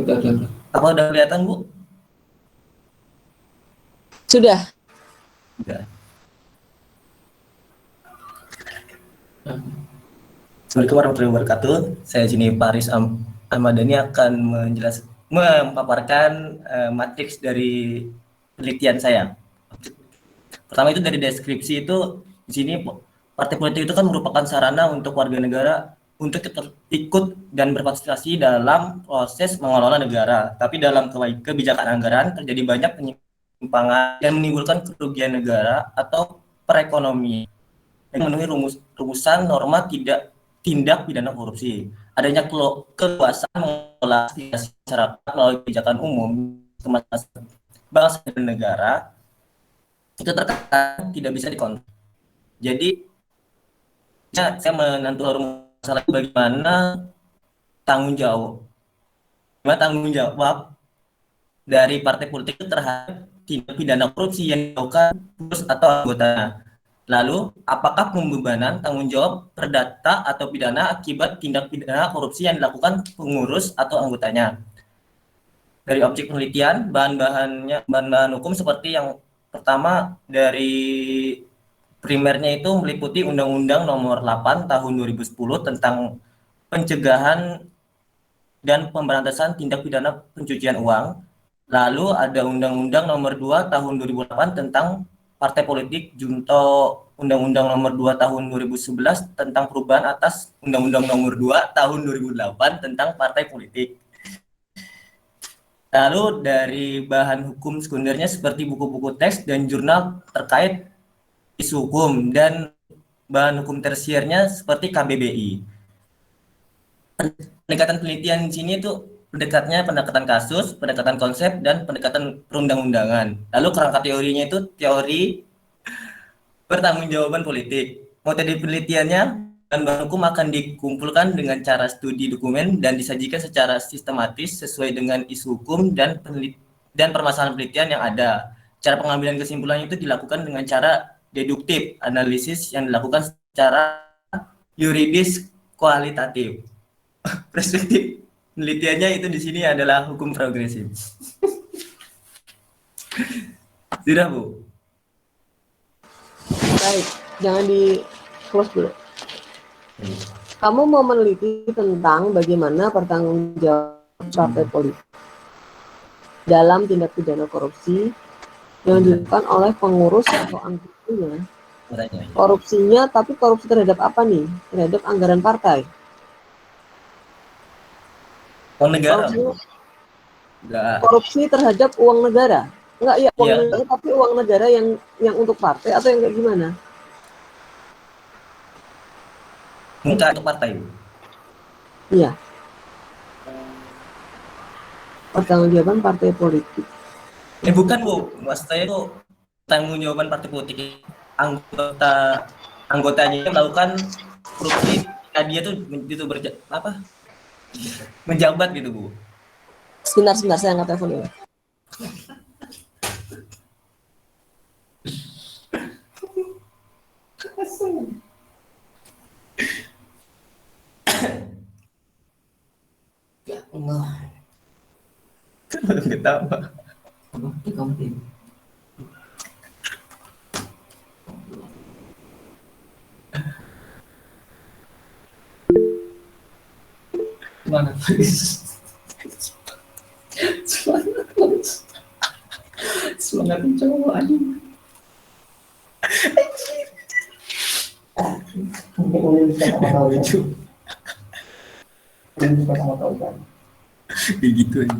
Udah. Apa udah kelihatan, Bu? Sudah. Udah. Assalamualaikum warahmatullahi wabarakatuh. Saya sini Faris Ahmadani akan memaparkan matriks dari penelitian saya. Pertama itu dari deskripsi itu di sini partai politik itu kan merupakan sarana untuk warga negara untuk ikut dan berpartisipasi dalam proses mengelola negara. Tapi dalam kebijakan anggaran terjadi banyak penyimpangan dan menimbulkan kerugian negara atau perekonomian. Memenuhi rumusan norma tindak pidana korupsi. Adanya keluasan mengelola masyarakat melalui kebijakan umum kemaslahatan bangsa dan negara itu terkadang tidak bisa dikontrol. Jadi saya menentukan masalah bagaimana tanggung jawab dari partai politik terhadap tindak pidana korupsi yang dilakukan pengurus atau anggotanya. Lalu, apakah pembebanan tanggung jawab perdata atau pidana akibat tindak pidana korupsi yang dilakukan pengurus atau anggotanya? Dari objek penelitian, bahan-bahan hukum seperti yang pertama dari primernya itu meliputi Undang-Undang Nomor 8 Tahun 2010 tentang pencegahan dan pemberantasan tindak pidana pencucian uang. Lalu ada Undang-Undang Nomor 2 Tahun 2008 tentang partai politik, junto Undang-Undang Nomor 2 Tahun 2011 tentang perubahan atas Undang-Undang Nomor 2 Tahun 2008 tentang partai politik. Lalu dari bahan hukum sekundernya seperti buku-buku teks dan jurnal terkait isu hukum, dan bahan hukum tersiernya seperti KBBI. Pendekatan penelitian di sini itu pendekatan kasus, pendekatan konsep, dan pendekatan perundang-undangan. Lalu kerangka teorinya itu teori pertanggungjawaban politik. Materi penelitiannya dan bahan hukum akan dikumpulkan dengan cara studi dokumen dan disajikan secara sistematis sesuai dengan isu hukum dan permasalahan penelitian yang ada. Cara pengambilan kesimpulan itu dilakukan dengan cara deduktif, analisis yang dilakukan secara yuridis kualitatif. Perspektif penelitiannya itu di sini adalah hukum progresif. Sudah, Bu? Baik, jangan di close dulu. Kamu mau meneliti tentang bagaimana pertanggungjawaban partai politik dalam tindak pidana korupsi yang dilakukan oleh pengurus atau anggotanya. Korupsinya, tapi korupsi terhadap apa nih? Terhadap anggaran partai. Uang negara. Korupsi terhadap uang negara. Enggak, ya uang negara, tapi uang negara yang untuk partai atau yang kayak gimana? Enggak, untuk partai. Iya. Pertanggungjawaban partai politik. Bukan, Bu. Maksud saya itu pertanggungjawaban partai politik. Anggotanya melakukan korupsi, dia tuh itu menjabat gitu, Bu. Sebentar, saya angkat telepon dulu. Ya Allah. Ketawa. Kamu Semangat, Faris. Semangat, Faris. Semangat cowok anjing. Boleh bisa sama tahu ya. Boleh bisa sama tahu kan. Kayak gitu aja.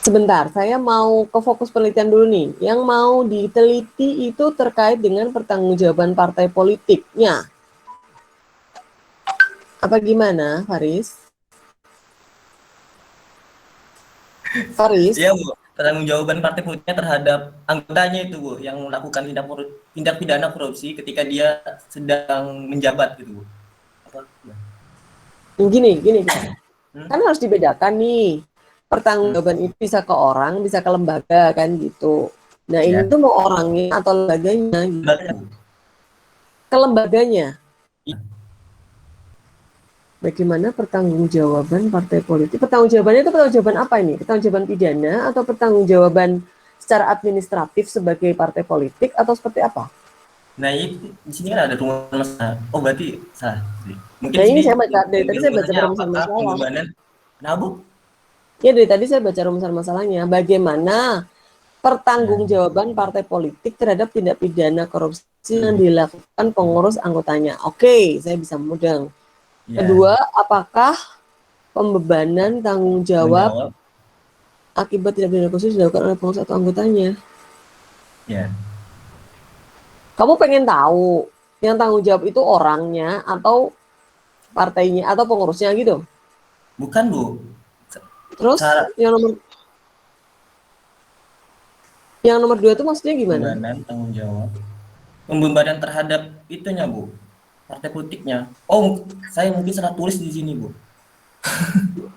Sebentar, saya mau ke fokus penelitian dulu nih. Yang mau diteliti itu terkait dengan pertanggungjawaban partai politiknya. Apa gimana, Faris? Faris? Iya, Bu. Pertanggungjawaban partai politiknya terhadap anggotanya itu, Bu, yang melakukan tindak pidana korupsi ketika dia sedang menjabat gitu, Bu. Apa? Gini. Hmm? Kan harus dibedakan nih. Pertanggungjawaban itu bisa ke orang, bisa ke lembaga kan gitu. Nah, Ya. ini tuh mau orangnya atau lembaganya gitu. Lembaganya, Bu. Ke lembaganya. Iya. Bagaimana pertanggungjawaban partai politik? Pertanggungjawabannya itu pertanggungjawaban apa ini? Pertanggungjawaban pidana atau pertanggungjawaban secara administratif sebagai partai politik atau seperti apa? Nah, di sini kan ada rumusan masalah. Oh, berarti salah. Mungkin Nah, sini ini saya baca dari tadi saya baca rumusannya rumusan apakah masalah. pembebanan? Nah, Bu. Ya dari tadi saya baca rumusan masalahnya. Bagaimana pertanggungjawaban partai politik terhadap tindak pidana korupsi yang dilakukan pengurus anggotanya. Oke, saya bisa mudeng. Ya. Kedua, apakah pembebanan tanggung jawab Menjawab. akibat tindak pidana korupsi dilakukan oleh pengurus atau anggotanya? Ya. Kamu pengen tahu yang tanggung jawab itu orangnya atau partainya atau pengurusnya gitu? Bukan, Bu. Terus Cara yang nomor 2 itu maksudnya gimana? pembebanan tanggung jawab. Pembebanan terhadap itunya, Bu. Partai politiknya. Oh, saya mungkin salah tulis di sini, Bu.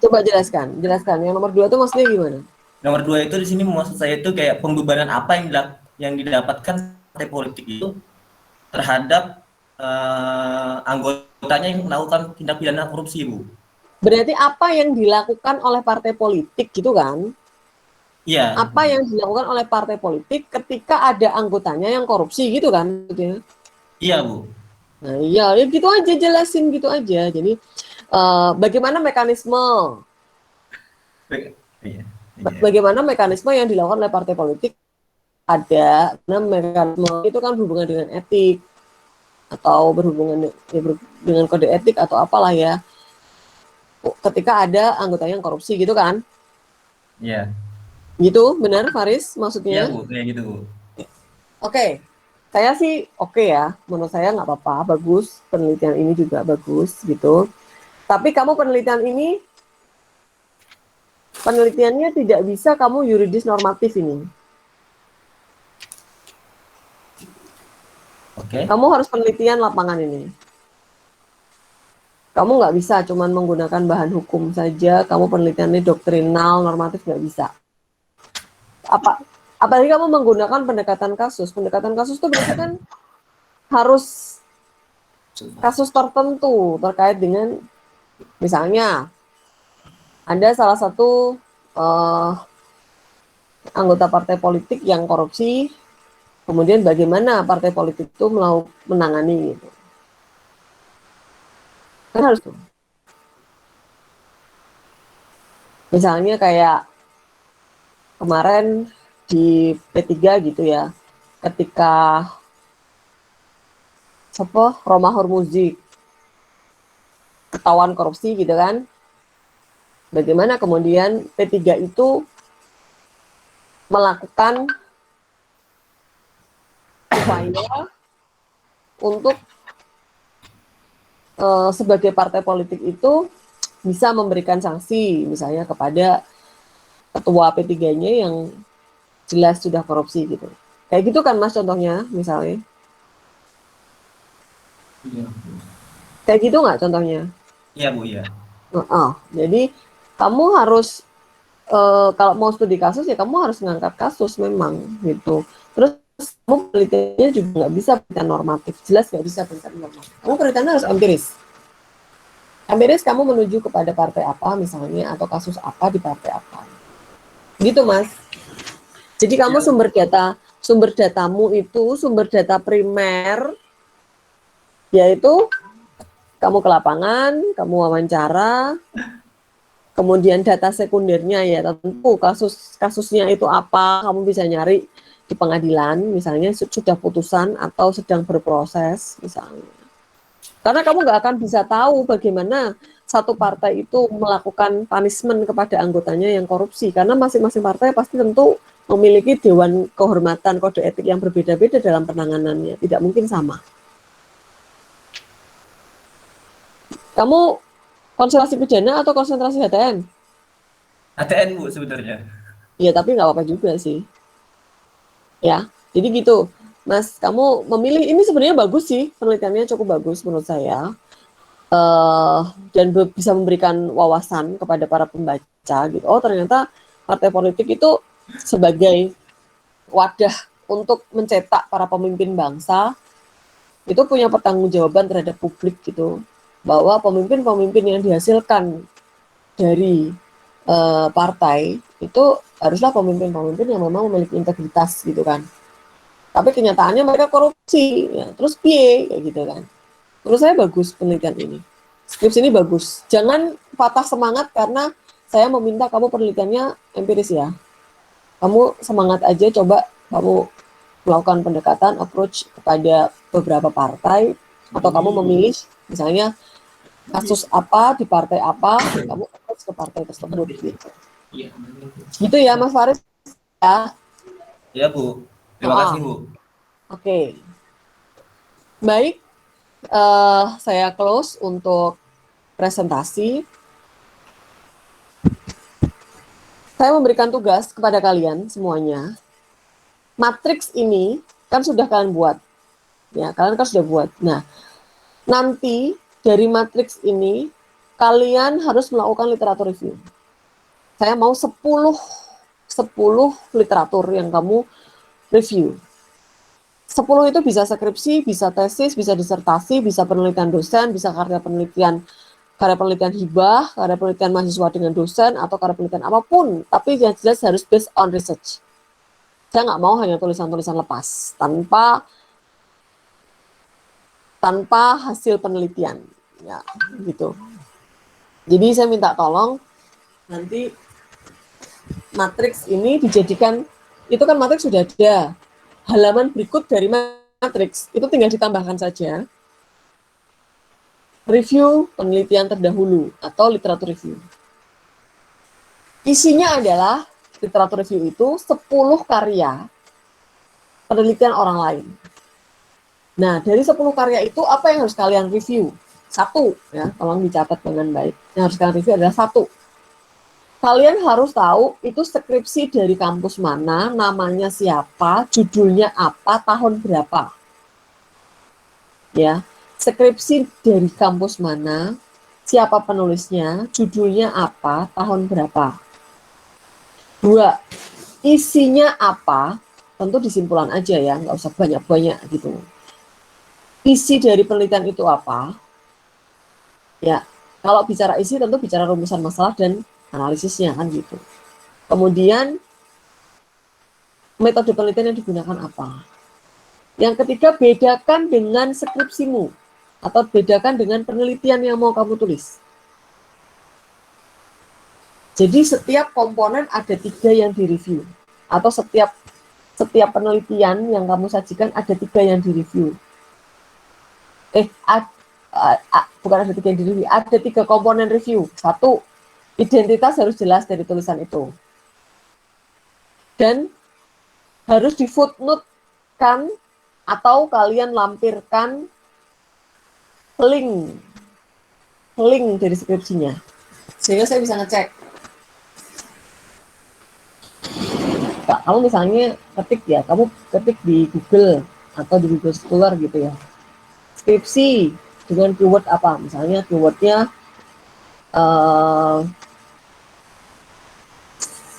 Coba jelaskan. Yang nomor 2 itu maksudnya gimana? Nomor 2 itu di sini maksud saya itu kayak pembebanan apa yang didapatkan partai politik itu terhadap anggotanya yang melakukan tindak pidana korupsi, Bu. Berarti apa yang dilakukan oleh partai politik gitu kan? Iya. Apa yang dilakukan oleh partai politik ketika ada anggotanya yang korupsi gitu kan? Iya, Bu. Nah iya, ya gitu aja, jelasin gitu aja. Jadi bagaimana mekanisme? Iya. Bagaimana mekanisme yang dilakukan oleh partai politik? Ada, karena mekanisme itu kan berhubungan dengan etik atau berhubungan dengan kode etik atau apalah ya. Ketika ada anggota yang korupsi gitu kan? Iya. Gitu, benar Faris maksudnya? Iya, Bu, kayak gitu, Bu. Oke, saya sih oke ya. Menurut saya nggak apa-apa, bagus. Penelitian ini juga bagus gitu. Tapi kamu penelitiannya tidak bisa kamu yuridis normatif ini. Oke. Kamu harus penelitian lapangan ini. Kamu nggak bisa cuman menggunakan bahan hukum saja, kamu penelitiannya doktrinal, normatif nggak bisa. Apalagi kamu menggunakan pendekatan kasus. Pendekatan kasus itu berarti kan harus kasus tertentu terkait dengan, misalnya, Anda salah satu anggota partai politik yang korupsi, kemudian bagaimana partai politik itu menangani gitu. Kan harus tuh. Misalnya kayak kemarin di P3 gitu ya, ketika Roma Hormuzi ketahuan korupsi gitu kan, bagaimana kemudian P3 itu melakukan upaya untuk sebagai partai politik itu bisa memberikan sanksi misalnya kepada ketua P3-nya yang jelas sudah korupsi gitu. Kayak gitu kan Mas contohnya misalnya. Iya. Kayak gitu nggak contohnya? Iya, Bu, iya. Jadi kamu harus kalau mau studi kasus ya kamu harus ngangkat kasus memang gitu. Terus kamu penelitiannya juga nggak bisa penelitian normatif, jelas nggak bisa penelitian normatif. Kamu penelitiannya harus empiris. Empiris kamu menuju kepada partai apa misalnya, atau kasus apa di partai apa. Gitu Mas. Jadi kamu sumber datamu itu sumber data primer, yaitu kamu ke lapangan, kamu wawancara, kemudian data sekundernya ya tentu kasusnya itu apa, kamu bisa nyari di pengadilan, misalnya sudah putusan atau sedang berproses misalnya. Karena kamu nggak akan bisa tahu bagaimana satu partai itu melakukan punishment kepada anggotanya yang korupsi, karena masing-masing partai pasti tentu memiliki dewan kehormatan kode etik yang berbeda-beda dalam penanganannya, tidak mungkin sama. Kamu konsentrasi pidana atau konsentrasi HTN? ATN Bu sebenarnya. Iya, tapi nggak apa-apa juga sih. Ya, jadi gitu. Mas, kamu memilih, ini sebenarnya bagus sih, penelitiannya cukup bagus menurut saya. Dan bisa memberikan wawasan kepada para pembaca gitu. Oh, ternyata partai politik itu sebagai wadah untuk mencetak para pemimpin bangsa itu punya pertanggungjawaban terhadap publik gitu. Bahwa pemimpin-pemimpin yang dihasilkan dari partai itu haruslah pemimpin-pemimpin yang memang memiliki integritas gitu kan. Tapi kenyataannya mereka korupsi, ya. Terus piye kayak gitu kan. Menurut saya bagus penelitian ini. Skripsi ini bagus. Jangan patah semangat karena saya meminta kamu penelitiannya empiris ya. Kamu semangat aja, coba kamu melakukan pendekatan, approach kepada beberapa partai, atau kamu memilih misalnya kasus apa di partai apa, kamu approach ke partai tersebut gitu. Gitu ya Mas Faris ya. Ya Bu. Terima kasih Bu. Oke. Baik, saya close untuk presentasi. Saya memberikan tugas kepada kalian semuanya. Matriks ini kan sudah kalian buat. Ya, kalian kan sudah buat. Nah, nanti dari matriks ini kalian harus melakukan literatur review. Saya mau 10 literatur yang kamu review. 10 itu bisa skripsi, bisa tesis, bisa disertasi, bisa penelitian dosen, bisa karya penelitian hibah, karya penelitian mahasiswa dengan dosen, atau karya penelitian apapun. Tapi yang jelas harus based on research. Saya nggak mau hanya tulisan-tulisan lepas, tanpa hasil penelitian. Ya, gitu. Jadi saya minta tolong, nanti matriks ini dijadikan, itu kan matriks sudah ada. Halaman berikut dari matriks, itu tinggal ditambahkan saja review penelitian terdahulu atau literatur review. Isinya adalah literatur review itu 10 karya penelitian orang lain. Nah, dari 10 karya itu apa yang harus kalian review? 1, ya, tolong dicatat dengan baik. Yang harus kalian review adalah 1. Kalian harus tahu itu skripsi dari kampus mana, namanya siapa, judulnya apa, tahun berapa. Ya. Skripsi dari kampus mana, siapa penulisnya, judulnya apa, tahun berapa. 2, isinya apa, tentu disimpulan aja ya, nggak usah banyak-banyak gitu. Isi dari penelitian itu apa? Ya, kalau bicara isi tentu bicara rumusan masalah dan analisisnya kan gitu. Kemudian metode penelitian yang digunakan apa? Yang ketiga, bedakan dengan skripsimu atau bedakan dengan penelitian yang mau kamu tulis. Jadi setiap komponen ada 3 yang direview, atau setiap penelitian yang kamu sajikan ada 3 yang direview. Bukan ada 3 yang direview, ada 3 komponen review. 1, identitas harus jelas dari tulisan itu, dan harus di footnote-kan atau kalian lampirkan link dari skripsinya, sehingga saya bisa ngecek. Kamu misalnya kamu ketik di Google atau di Google Scholar gitu ya, skripsi dengan keyword apa, misalnya keywordnya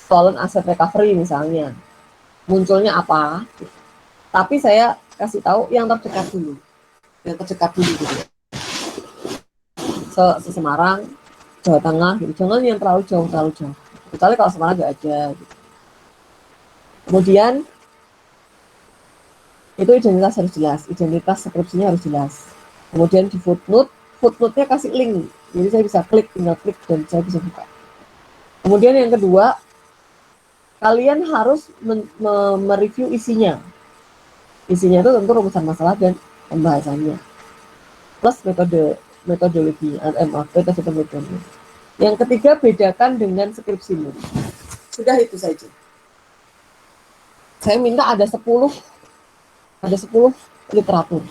stolen asset recovery misalnya, munculnya apa, Tapi saya kasih tahu yang terdekat dulu. Yang terdekat dulu gitu. Semarang, Jawa Tengah gitu. Jangan yang terlalu jauh. Kecuali kalau Semarang nggak ada gitu. Kemudian itu identitas harus jelas, identitas skripsinya harus jelas. Kemudian di footnote-nya kasih link. Jadi saya bisa tinggal klik dan saya bisa buka. Kemudian yang kedua, kalian harus mereview isinya. Isinya itu tentu rumusan masalah dan pembahasannya. Plus metodologi, metode. Yang ketiga, bedakan dengan skripsimu. Sudah itu saja. Saya minta ada 10 literatur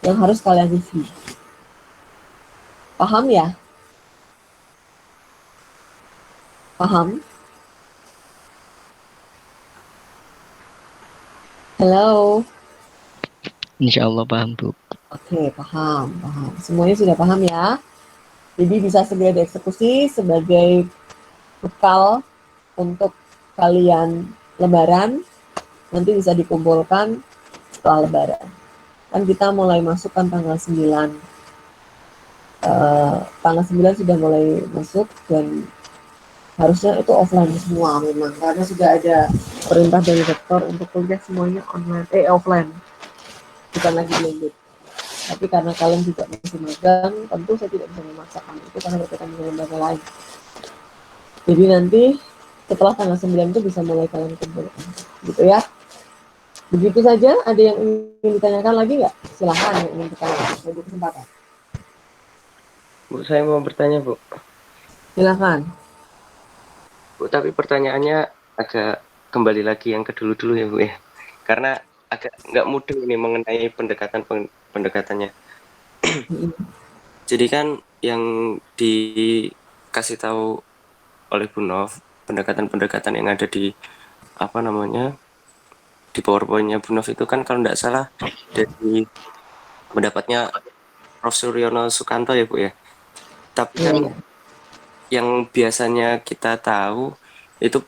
yang harus kalian review. Paham ya? Paham? Halo? Insya Allah paham, Bu. Oke, paham. Semuanya sudah paham ya? Jadi bisa segera dieksekusi sebagai bekal untuk kalian lebaran. Nanti bisa dikumpulkan setelah lebaran. Kan kita mulai masukkan tanggal 9. Tanggal 9 sudah mulai masuk dan harusnya itu offline semua memang. Karena sudah ada perintah dari rektor untuk kuliah semuanya offline. Bukan lagi blended. Tapi karena kalian juga masih magang, tentu saya tidak bisa memaksakan itu karena berkaitan dengan lembaga lain. Jadi nanti setelah tanggal 9 itu bisa mulai kalian kumpulkan. Gitu ya. Begitu saja. Ada yang ingin ditanyakan lagi nggak? Silahkan yang ingin ditanyakan. Ada kesempatan. Bu, saya mau bertanya, Bu. Silahkan. Bu, tapi pertanyaannya agak kembali lagi yang ke dulu-dulu ya, Bu ya. Karena agak nggak mudah ini mengenai pendekatannya. Jadi kan yang dikasih tahu oleh Bu Nov, pendekatan-pendekatan yang ada di di PowerPoint-nya Bu Nov itu kan kalau nggak salah dari pendapatnya Prof. Suryono Sukanto ya, Bu ya. Tapi kan yang biasanya kita tahu itu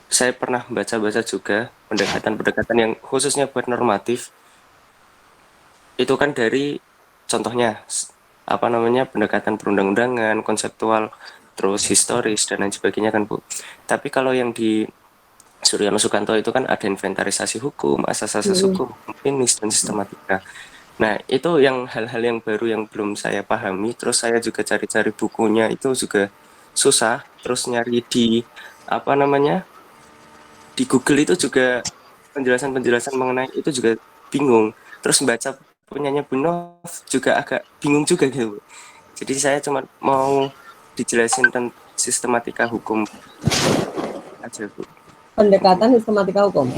saya pernah baca-baca juga pendekatan-pendekatan yang khususnya buat normatif itu kan dari contohnya pendekatan perundang-undangan, konseptual, terus historis dan lain sebagainya kan, Bu. Tapi kalau yang di Suryono Sukanto itu kan ada inventarisasi hukum, asas-asas hukum, finis dan sistematika. Nah, itu yang hal-hal yang baru yang belum saya pahami. Terus saya juga cari-cari bukunya itu juga susah. Terus nyari di di Google itu juga penjelasan-penjelasan mengenai itu juga bingung. Terus baca punyanya Bu Nov juga agak bingung juga gitu. Jadi saya cuma mau dijelasin tentang sistematika hukum aja, Bu. Pendekatan sistematika hukum.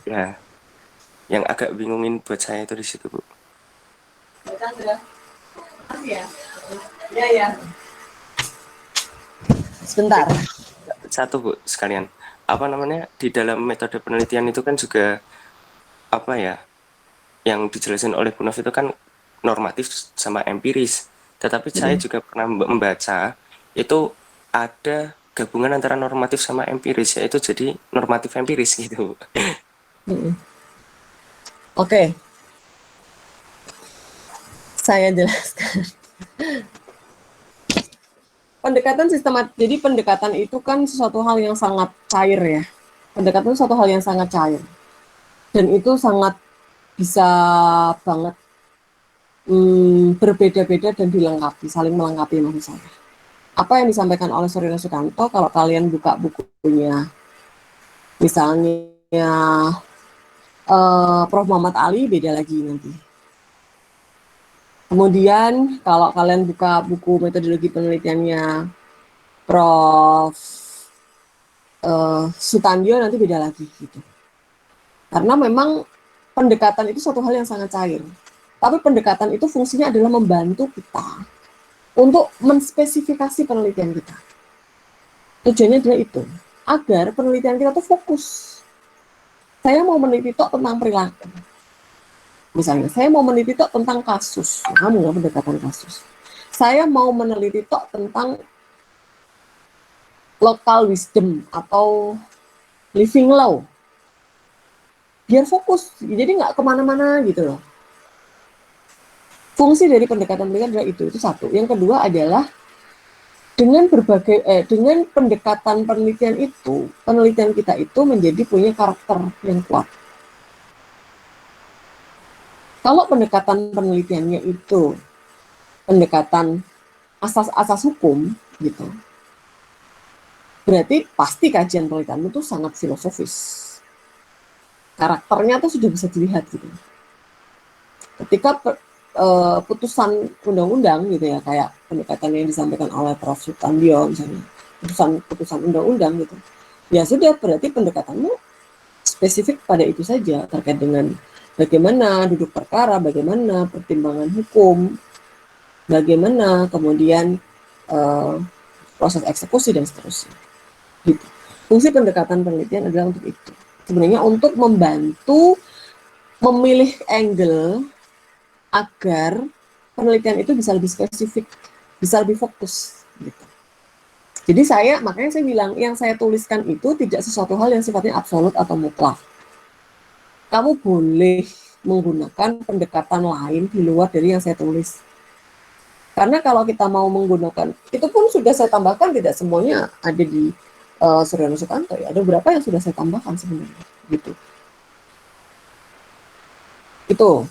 Ya, yang agak bingungin buat saya itu di situ, Bu. Ya. Sebentar. Satu, Bu, sekalian. Di dalam metode penelitian itu kan juga yang dijelasin oleh Bu Nov itu kan normatif sama empiris. Tetapi saya juga pernah membaca itu ada gabungan antara normatif sama empiris, yaitu jadi normatif empiris gitu. Oke. Saya jelaskan. Pendekatan sistematik. Jadi pendekatan itu kan sesuatu hal yang sangat cair ya. Pendekatan itu sesuatu hal yang sangat cair. Dan itu sangat bisa banget berbeda-beda dan dilengkapi, saling melengkapi maksud saya. Apa yang disampaikan oleh Suryono Sukanto, kalau kalian buka bukunya, misalnya Prof. Muhammad Ali, beda lagi nanti. Kemudian kalau kalian buka buku metodologi penelitiannya Prof. Sutandio, nanti beda lagi gitu. Karena memang pendekatan itu suatu hal yang sangat cair. Tapi pendekatan itu fungsinya adalah membantu kita untuk menspesifikasi penelitian kita. Tujuannya adalah itu, agar penelitian kita tuh fokus. Saya mau meneliti tentang perilaku. Misalnya, saya mau meneliti tentang kasus. Kamu nggak pendekatan kasus. Saya mau meneliti tentang local wisdom atau living law. biar fokus, jadi nggak kemana-mana gitu loh. Fungsi dari pendekatan penelitian adalah itu satu. Yang kedua adalah dengan dengan pendekatan penelitian itu, penelitian kita itu menjadi punya karakter yang kuat. Kalau pendekatan penelitiannya itu pendekatan asas-asas hukum gitu, berarti pasti kajian penelitian itu sangat filosofis. Karakternya tuh sudah bisa dilihat gitu. Ketika putusan undang-undang gitu ya, kayak pendekatan yang disampaikan oleh Prof. Sutandio misalnya, putusan undang-undang gitu, ya sudah berarti pendekatanmu spesifik pada itu saja, terkait dengan bagaimana duduk perkara, bagaimana pertimbangan hukum, bagaimana kemudian proses eksekusi dan seterusnya gitu. Fungsi pendekatan penelitian adalah untuk itu, sebenarnya untuk membantu memilih angle agar penelitian itu bisa lebih spesifik, bisa lebih fokus gitu. Jadi makanya saya bilang, yang saya tuliskan itu tidak sesuatu hal yang sifatnya absolut atau mutlak. Kamu boleh menggunakan pendekatan lain di luar dari yang saya tulis. Karena kalau kita mau menggunakan, itu pun sudah saya tambahkan, tidak semuanya ada di Suryono Sukanto ya. Ada beberapa yang sudah saya tambahkan sebenarnya gitu. Itu.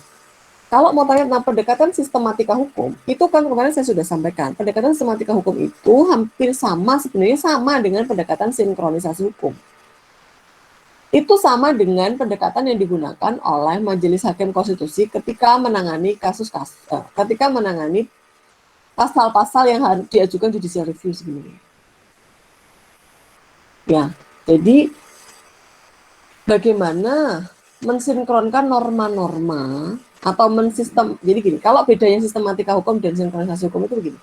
Kalau mau tanya tentang pendekatan sistematika hukum, itu kan kemarin saya sudah sampaikan. Pendekatan sistematika hukum itu hampir sebenarnya sama dengan pendekatan sinkronisasi hukum. Itu sama dengan pendekatan yang digunakan oleh Majelis Hakim Konstitusi ketika menangani ketika menangani pasal-pasal yang harus diajukan judicial review sebenarnya. Ya, jadi bagaimana mensinkronkan norma-norma atau jadi gini, kalau bedanya sistematika hukum dan sinkronisasi hukum itu begini.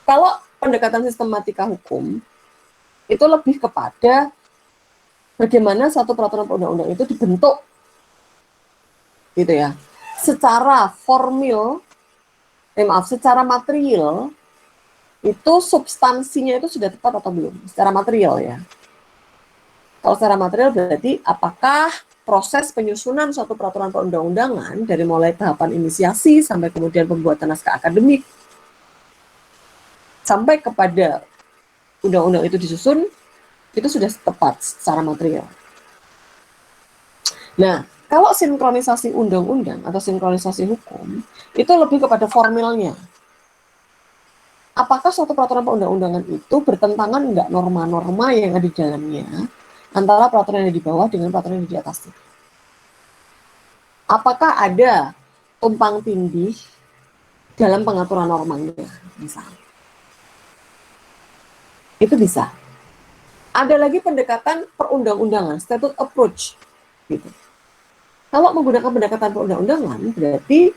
Kalau pendekatan sistematika hukum itu lebih kepada bagaimana suatu peraturan undang-undang itu dibentuk gitu ya, secara secara material itu substansinya itu sudah tepat atau belum, secara material ya. Kalau secara material berarti apakah proses penyusunan suatu peraturan perundang-undangan dari mulai tahapan inisiasi sampai kemudian pembuatan naskah akademik sampai kepada undang-undang itu disusun, itu sudah tepat secara material. Nah, kalau sinkronisasi undang-undang atau sinkronisasi hukum, itu lebih kepada formilnya. Apakah suatu peraturan perundang-undangan itu bertentangan enggak norma-norma yang ada di dalamnya antara peraturan yang di bawah dengan peraturan yang di atasnya? Apakah ada tumpang tindih dalam pengaturan normanya, misalnya? Itu bisa. Ada lagi pendekatan perundang-undangan, statute approach, gitu. Kalau menggunakan pendekatan perundang-undangan, berarti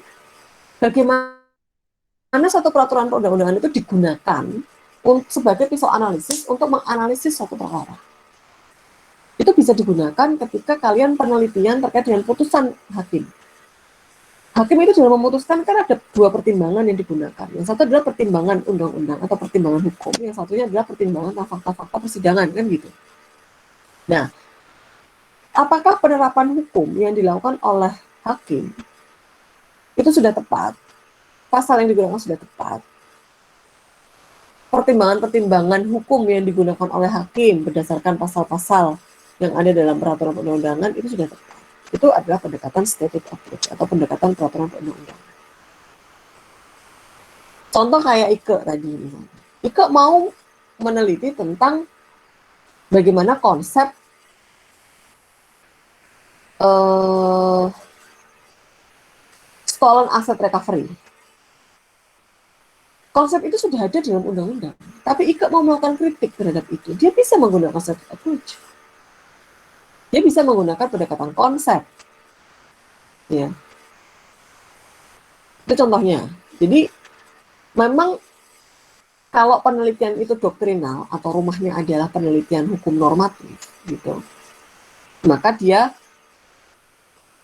bagaimana satu peraturan perundang-undangan itu digunakan sebagai pisau analisis untuk menganalisis suatu perkara. Itu bisa digunakan ketika kalian penelitian terkait dengan putusan hakim. Hakim itu dalam memutuskan kan ada dua pertimbangan yang digunakan. Yang satu adalah pertimbangan undang-undang atau pertimbangan hukum. Yang satunya adalah pertimbangan tentang fakta-fakta persidangan, kan gitu. Nah, apakah penerapan hukum yang dilakukan oleh hakim itu sudah tepat? Pasal yang digunakan sudah tepat? Pertimbangan-pertimbangan hukum yang digunakan oleh hakim berdasarkan pasal-pasal yang ada dalam peraturan perundang-undangan itu sudah tepat. Itu adalah pendekatan statute approach atau pendekatan peraturan perundang-undangan. Contoh kayak Ike tadi. Ike mau meneliti tentang bagaimana konsep stolen asset recovery. Konsep itu sudah ada dalam undang-undang. Tapi Ike mau melakukan kritik terhadap itu. Dia bisa menggunakan statute approach. Dia bisa menggunakan pendekatan konsep. Ya. Itu contohnya. Jadi, memang kalau penelitian itu doktrinal atau rumahnya adalah penelitian hukum normatif, gitu, maka dia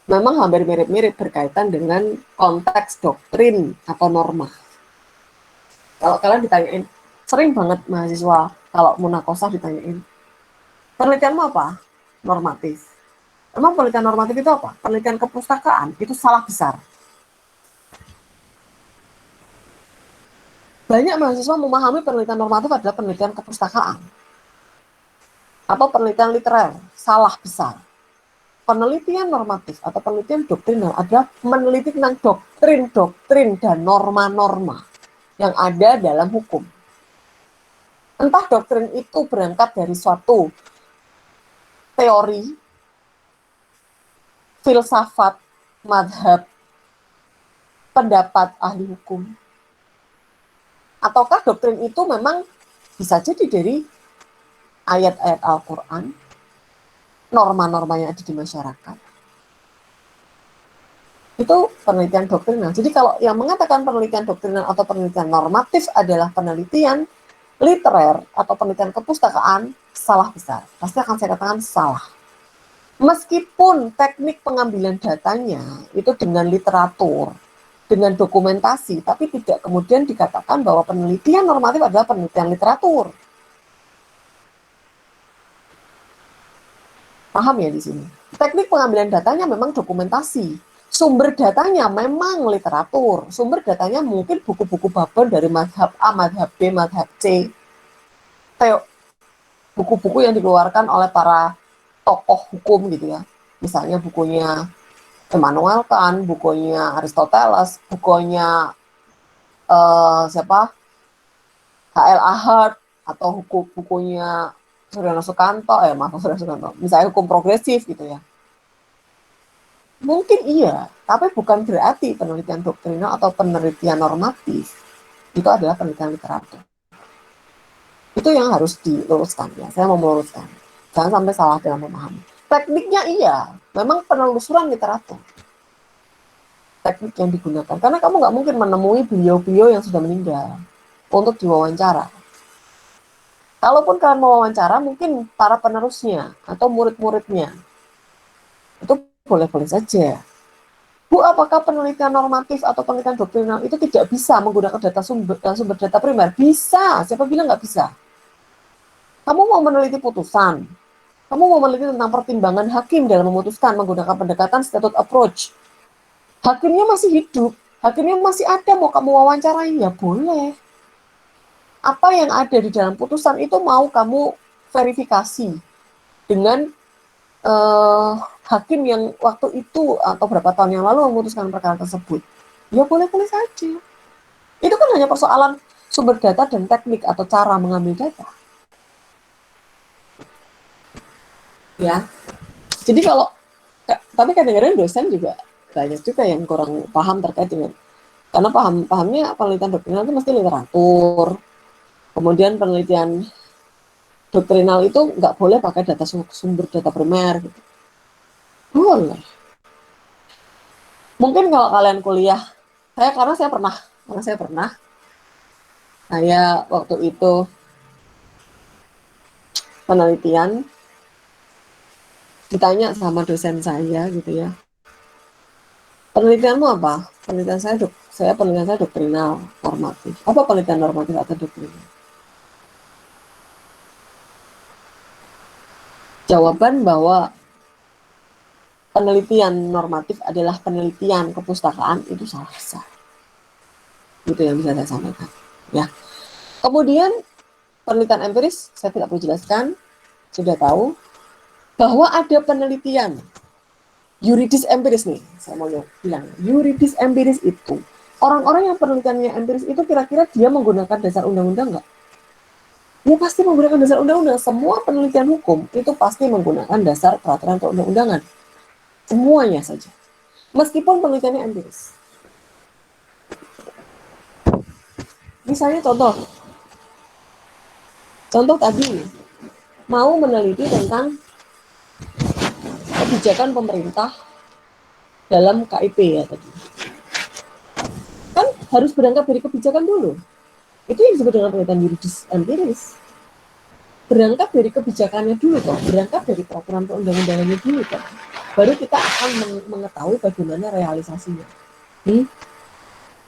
memang hampir mirip-mirip berkaitan dengan konteks doktrin atau norma. Kalau kalian ditanyain, sering banget mahasiswa kalau munakosah ditanyain, penelitianmu apa? Normatif. Emang penelitian normatif itu apa? Penelitian kepustakaan itu salah besar. Banyak mahasiswa memahami penelitian normatif adalah penelitian kepustakaan atau penelitian literer, salah besar. Penelitian normatif atau penelitian doktrinal adalah meneliti tentang doktrin-doktrin dan norma-norma yang ada dalam hukum. Entah doktrin itu berangkat dari suatu teori, filsafat, madhab, pendapat ahli hukum, ataukah doktrin itu memang bisa jadi dari ayat-ayat Al-Quran, norma-norma yang ada di masyarakat. Itu penelitian doktrinal. Jadi kalau yang mengatakan penelitian doktrinal atau penelitian normatif adalah penelitian literer atau penelitian kepustakaan, salah besar. Pasti akan saya katakan salah. Meskipun teknik pengambilan datanya itu dengan literatur, dengan dokumentasi, tapi tidak kemudian dikatakan bahwa penelitian normatif adalah penelitian literatur. Paham ya di sini? Teknik pengambilan datanya memang dokumentasi. Sumber datanya memang literatur. Sumber datanya mungkin buku-buku babon dari madhab A, madhab B, madhab C. Buku-buku yang dikeluarkan oleh para tokoh hukum gitu ya. Misalnya bukunya Immanuel Kant, bukunya Aristoteles, bukunya H.L. Ahad, atau bukunya Suryono Sukanto, misalnya hukum progresif gitu ya. Mungkin iya, tapi bukan berarti penelitian doktrinal atau penelitian normatif itu adalah penelitian literatur. Itu yang harus diluruskan ya, saya mau meluruskan. Jangan sampai salah dalam memahami. Tekniknya iya, memang penelusuran literatur. Teknik yang digunakan, karena kamu nggak mungkin menemui beliau-beliau yang sudah meninggal untuk diwawancara. Kalaupun kalian mau wawancara, mungkin para penerusnya atau murid-muridnya itu boleh-boleh saja. Bu, apakah penelitian normatif atau penelitian doktrinal itu tidak bisa menggunakan sumber data primer? Bisa, siapa bilang nggak bisa? Kamu mau meneliti putusan, kamu mau meneliti tentang pertimbangan hakim dalam memutuskan menggunakan pendekatan statute approach. Hakimnya masih hidup, hakimnya masih ada, mau kamu wawancarai, ya boleh. Apa yang ada di dalam putusan itu mau kamu verifikasi dengan hakim yang waktu itu atau berapa tahun yang lalu memutuskan perkara tersebut. Ya boleh-boleh saja. Itu kan hanya persoalan sumber data dan teknik atau cara mengambil data. Ya, jadi tapi kadang-kadang dosen juga banyak juga yang kurang paham terkait dengan, karena pahamnya penelitian doktrinal itu mesti literatur, kemudian penelitian doktrinal itu nggak boleh pakai data sumber data primer gitu. Boleh. Mungkin kalau kalian kuliah, karena saya pernah, saya waktu itu penelitian, ditanya sama dosen saya gitu ya, penelitianmu apa? Penelitian saya doktrinal normatif. Apa penelitian normatif atau doktrinal? Jawaban bahwa penelitian normatif adalah penelitian kepustakaan itu salah besar. Itu yang bisa saya sampaikan. Ya. Kemudian penelitian empiris saya tidak perlu jelaskan, sudah tahu bahwa ada penelitian yuridis empiris nih, saya mau bilang, yuridis empiris itu, orang-orang yang penelitiannya empiris itu kira-kira dia menggunakan dasar undang-undang nggak? Ya pasti menggunakan dasar undang-undang. Semua penelitian hukum itu pasti menggunakan dasar peraturan perundang-undangan. Semuanya saja. Meskipun penelitiannya empiris. Misalnya contoh tadi, mau meneliti tentang kebijakan pemerintah dalam KIP ya tadi. Kan harus berangkat dari kebijakan dulu. Itu yang disebut dengan penelitian yuridis empiris. Berangkat dari kebijakannya dulu toh, berangkat dari peraturan perundang-undangannya dulu toh. Baru kita akan mengetahui bagaimana realisasinya.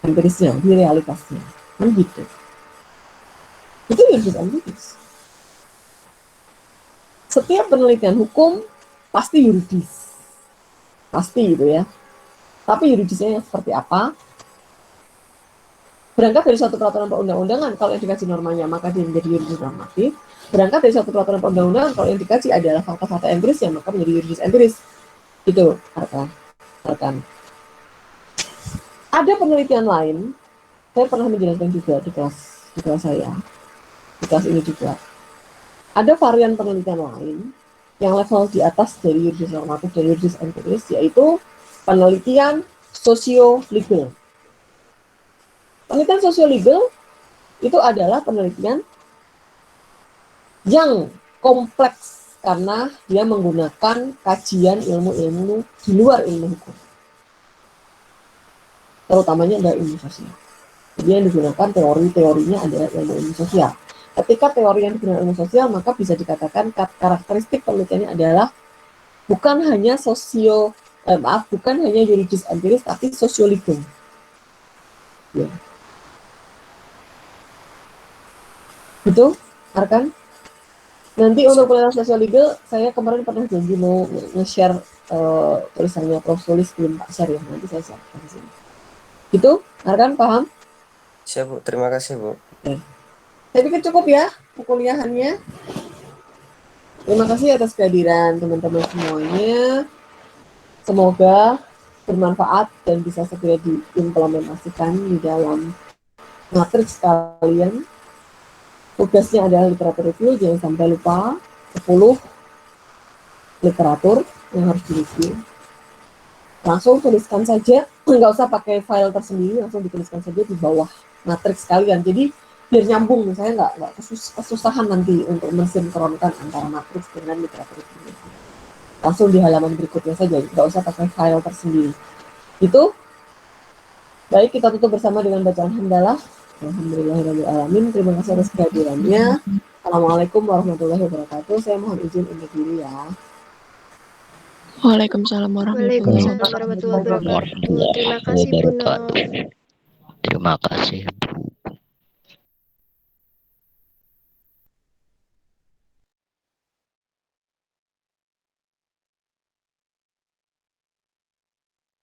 Empirisnya, di realitasnya. Kan gitu. Itu yuridis empiris. Setiap penelitian hukum pasti yuridis. pasti gitu ya. Tapi yuridisnya seperti apa? Berangkat dari suatu peraturan perundang-undangan, kalau yang dikaji normanya maka dia menjadi yuridis normatif. Berangkat dari suatu peraturan perundang-undangan, kalau yang dikaji adalah fakta-fakta empiris, ya maka menjadi yuridis empiris. Itu rekan. Ada penelitian lain, saya pernah menjelaskan juga di kelas saya, di kelas ini juga. Ada varian penelitian lain yang level di atas dari yuridis normatif dan yuridis empiris, yaitu penelitian sosio-legal. Penelitian sosio-legal itu adalah penelitian yang kompleks karena dia menggunakan kajian ilmu-ilmu di luar ilmu hukum. Terutamanya adalah ilmu sosial. Jadi yang digunakan teori-teorinya adalah ilmu sosial. Ketika teori yang digunakan ilmu sosial, maka bisa dikatakan karakteristik penelitiannya adalah bukan hanya bukan hanya yuridis empiris, tapi sosio-legal. Ya. Betul, rekan? Nanti untuk penelitian sosio-legal, saya kemarin pernah janji mau nge-share tulisannya Prof. Sulis, belum Pak share ya, nanti saya share di sini. Gitu, rekan paham? Siap, Bu. Terima kasih, Bu. Oke. Saya pikir cukup ya perkuliahannya. Terima kasih atas kehadiran teman-teman semuanya. Semoga bermanfaat dan bisa segera diimplementasikan di dalam matriks kalian. Tugasnya adalah literatur review, jangan sampai lupa 10 literatur yang harus direview. Langsung tuliskan saja, nggak usah pakai file tersendiri, langsung dituliskan saja di bawah matriks kalian. Jadi biar nyambung, saya nggak kesusahan nanti untuk mensinkronkan antara matriks dengan literatur review. Langsung di halaman berikutnya saja, nggak usah pakai file tersendiri. Itu. Baik, kita tutup bersama dengan bacaan hamdalah. Alhamdulillahirrahmanirrahim. Terima kasih atas kehadirannya. Assalamualaikum warahmatullahi wabarakatuh. Saya mohon izin undur diri ya. Waalaikumsalam Waalaikumsalam warahmatullahi wabarakatuh. Terima kasih Bu Nur. Terima kasih Bu.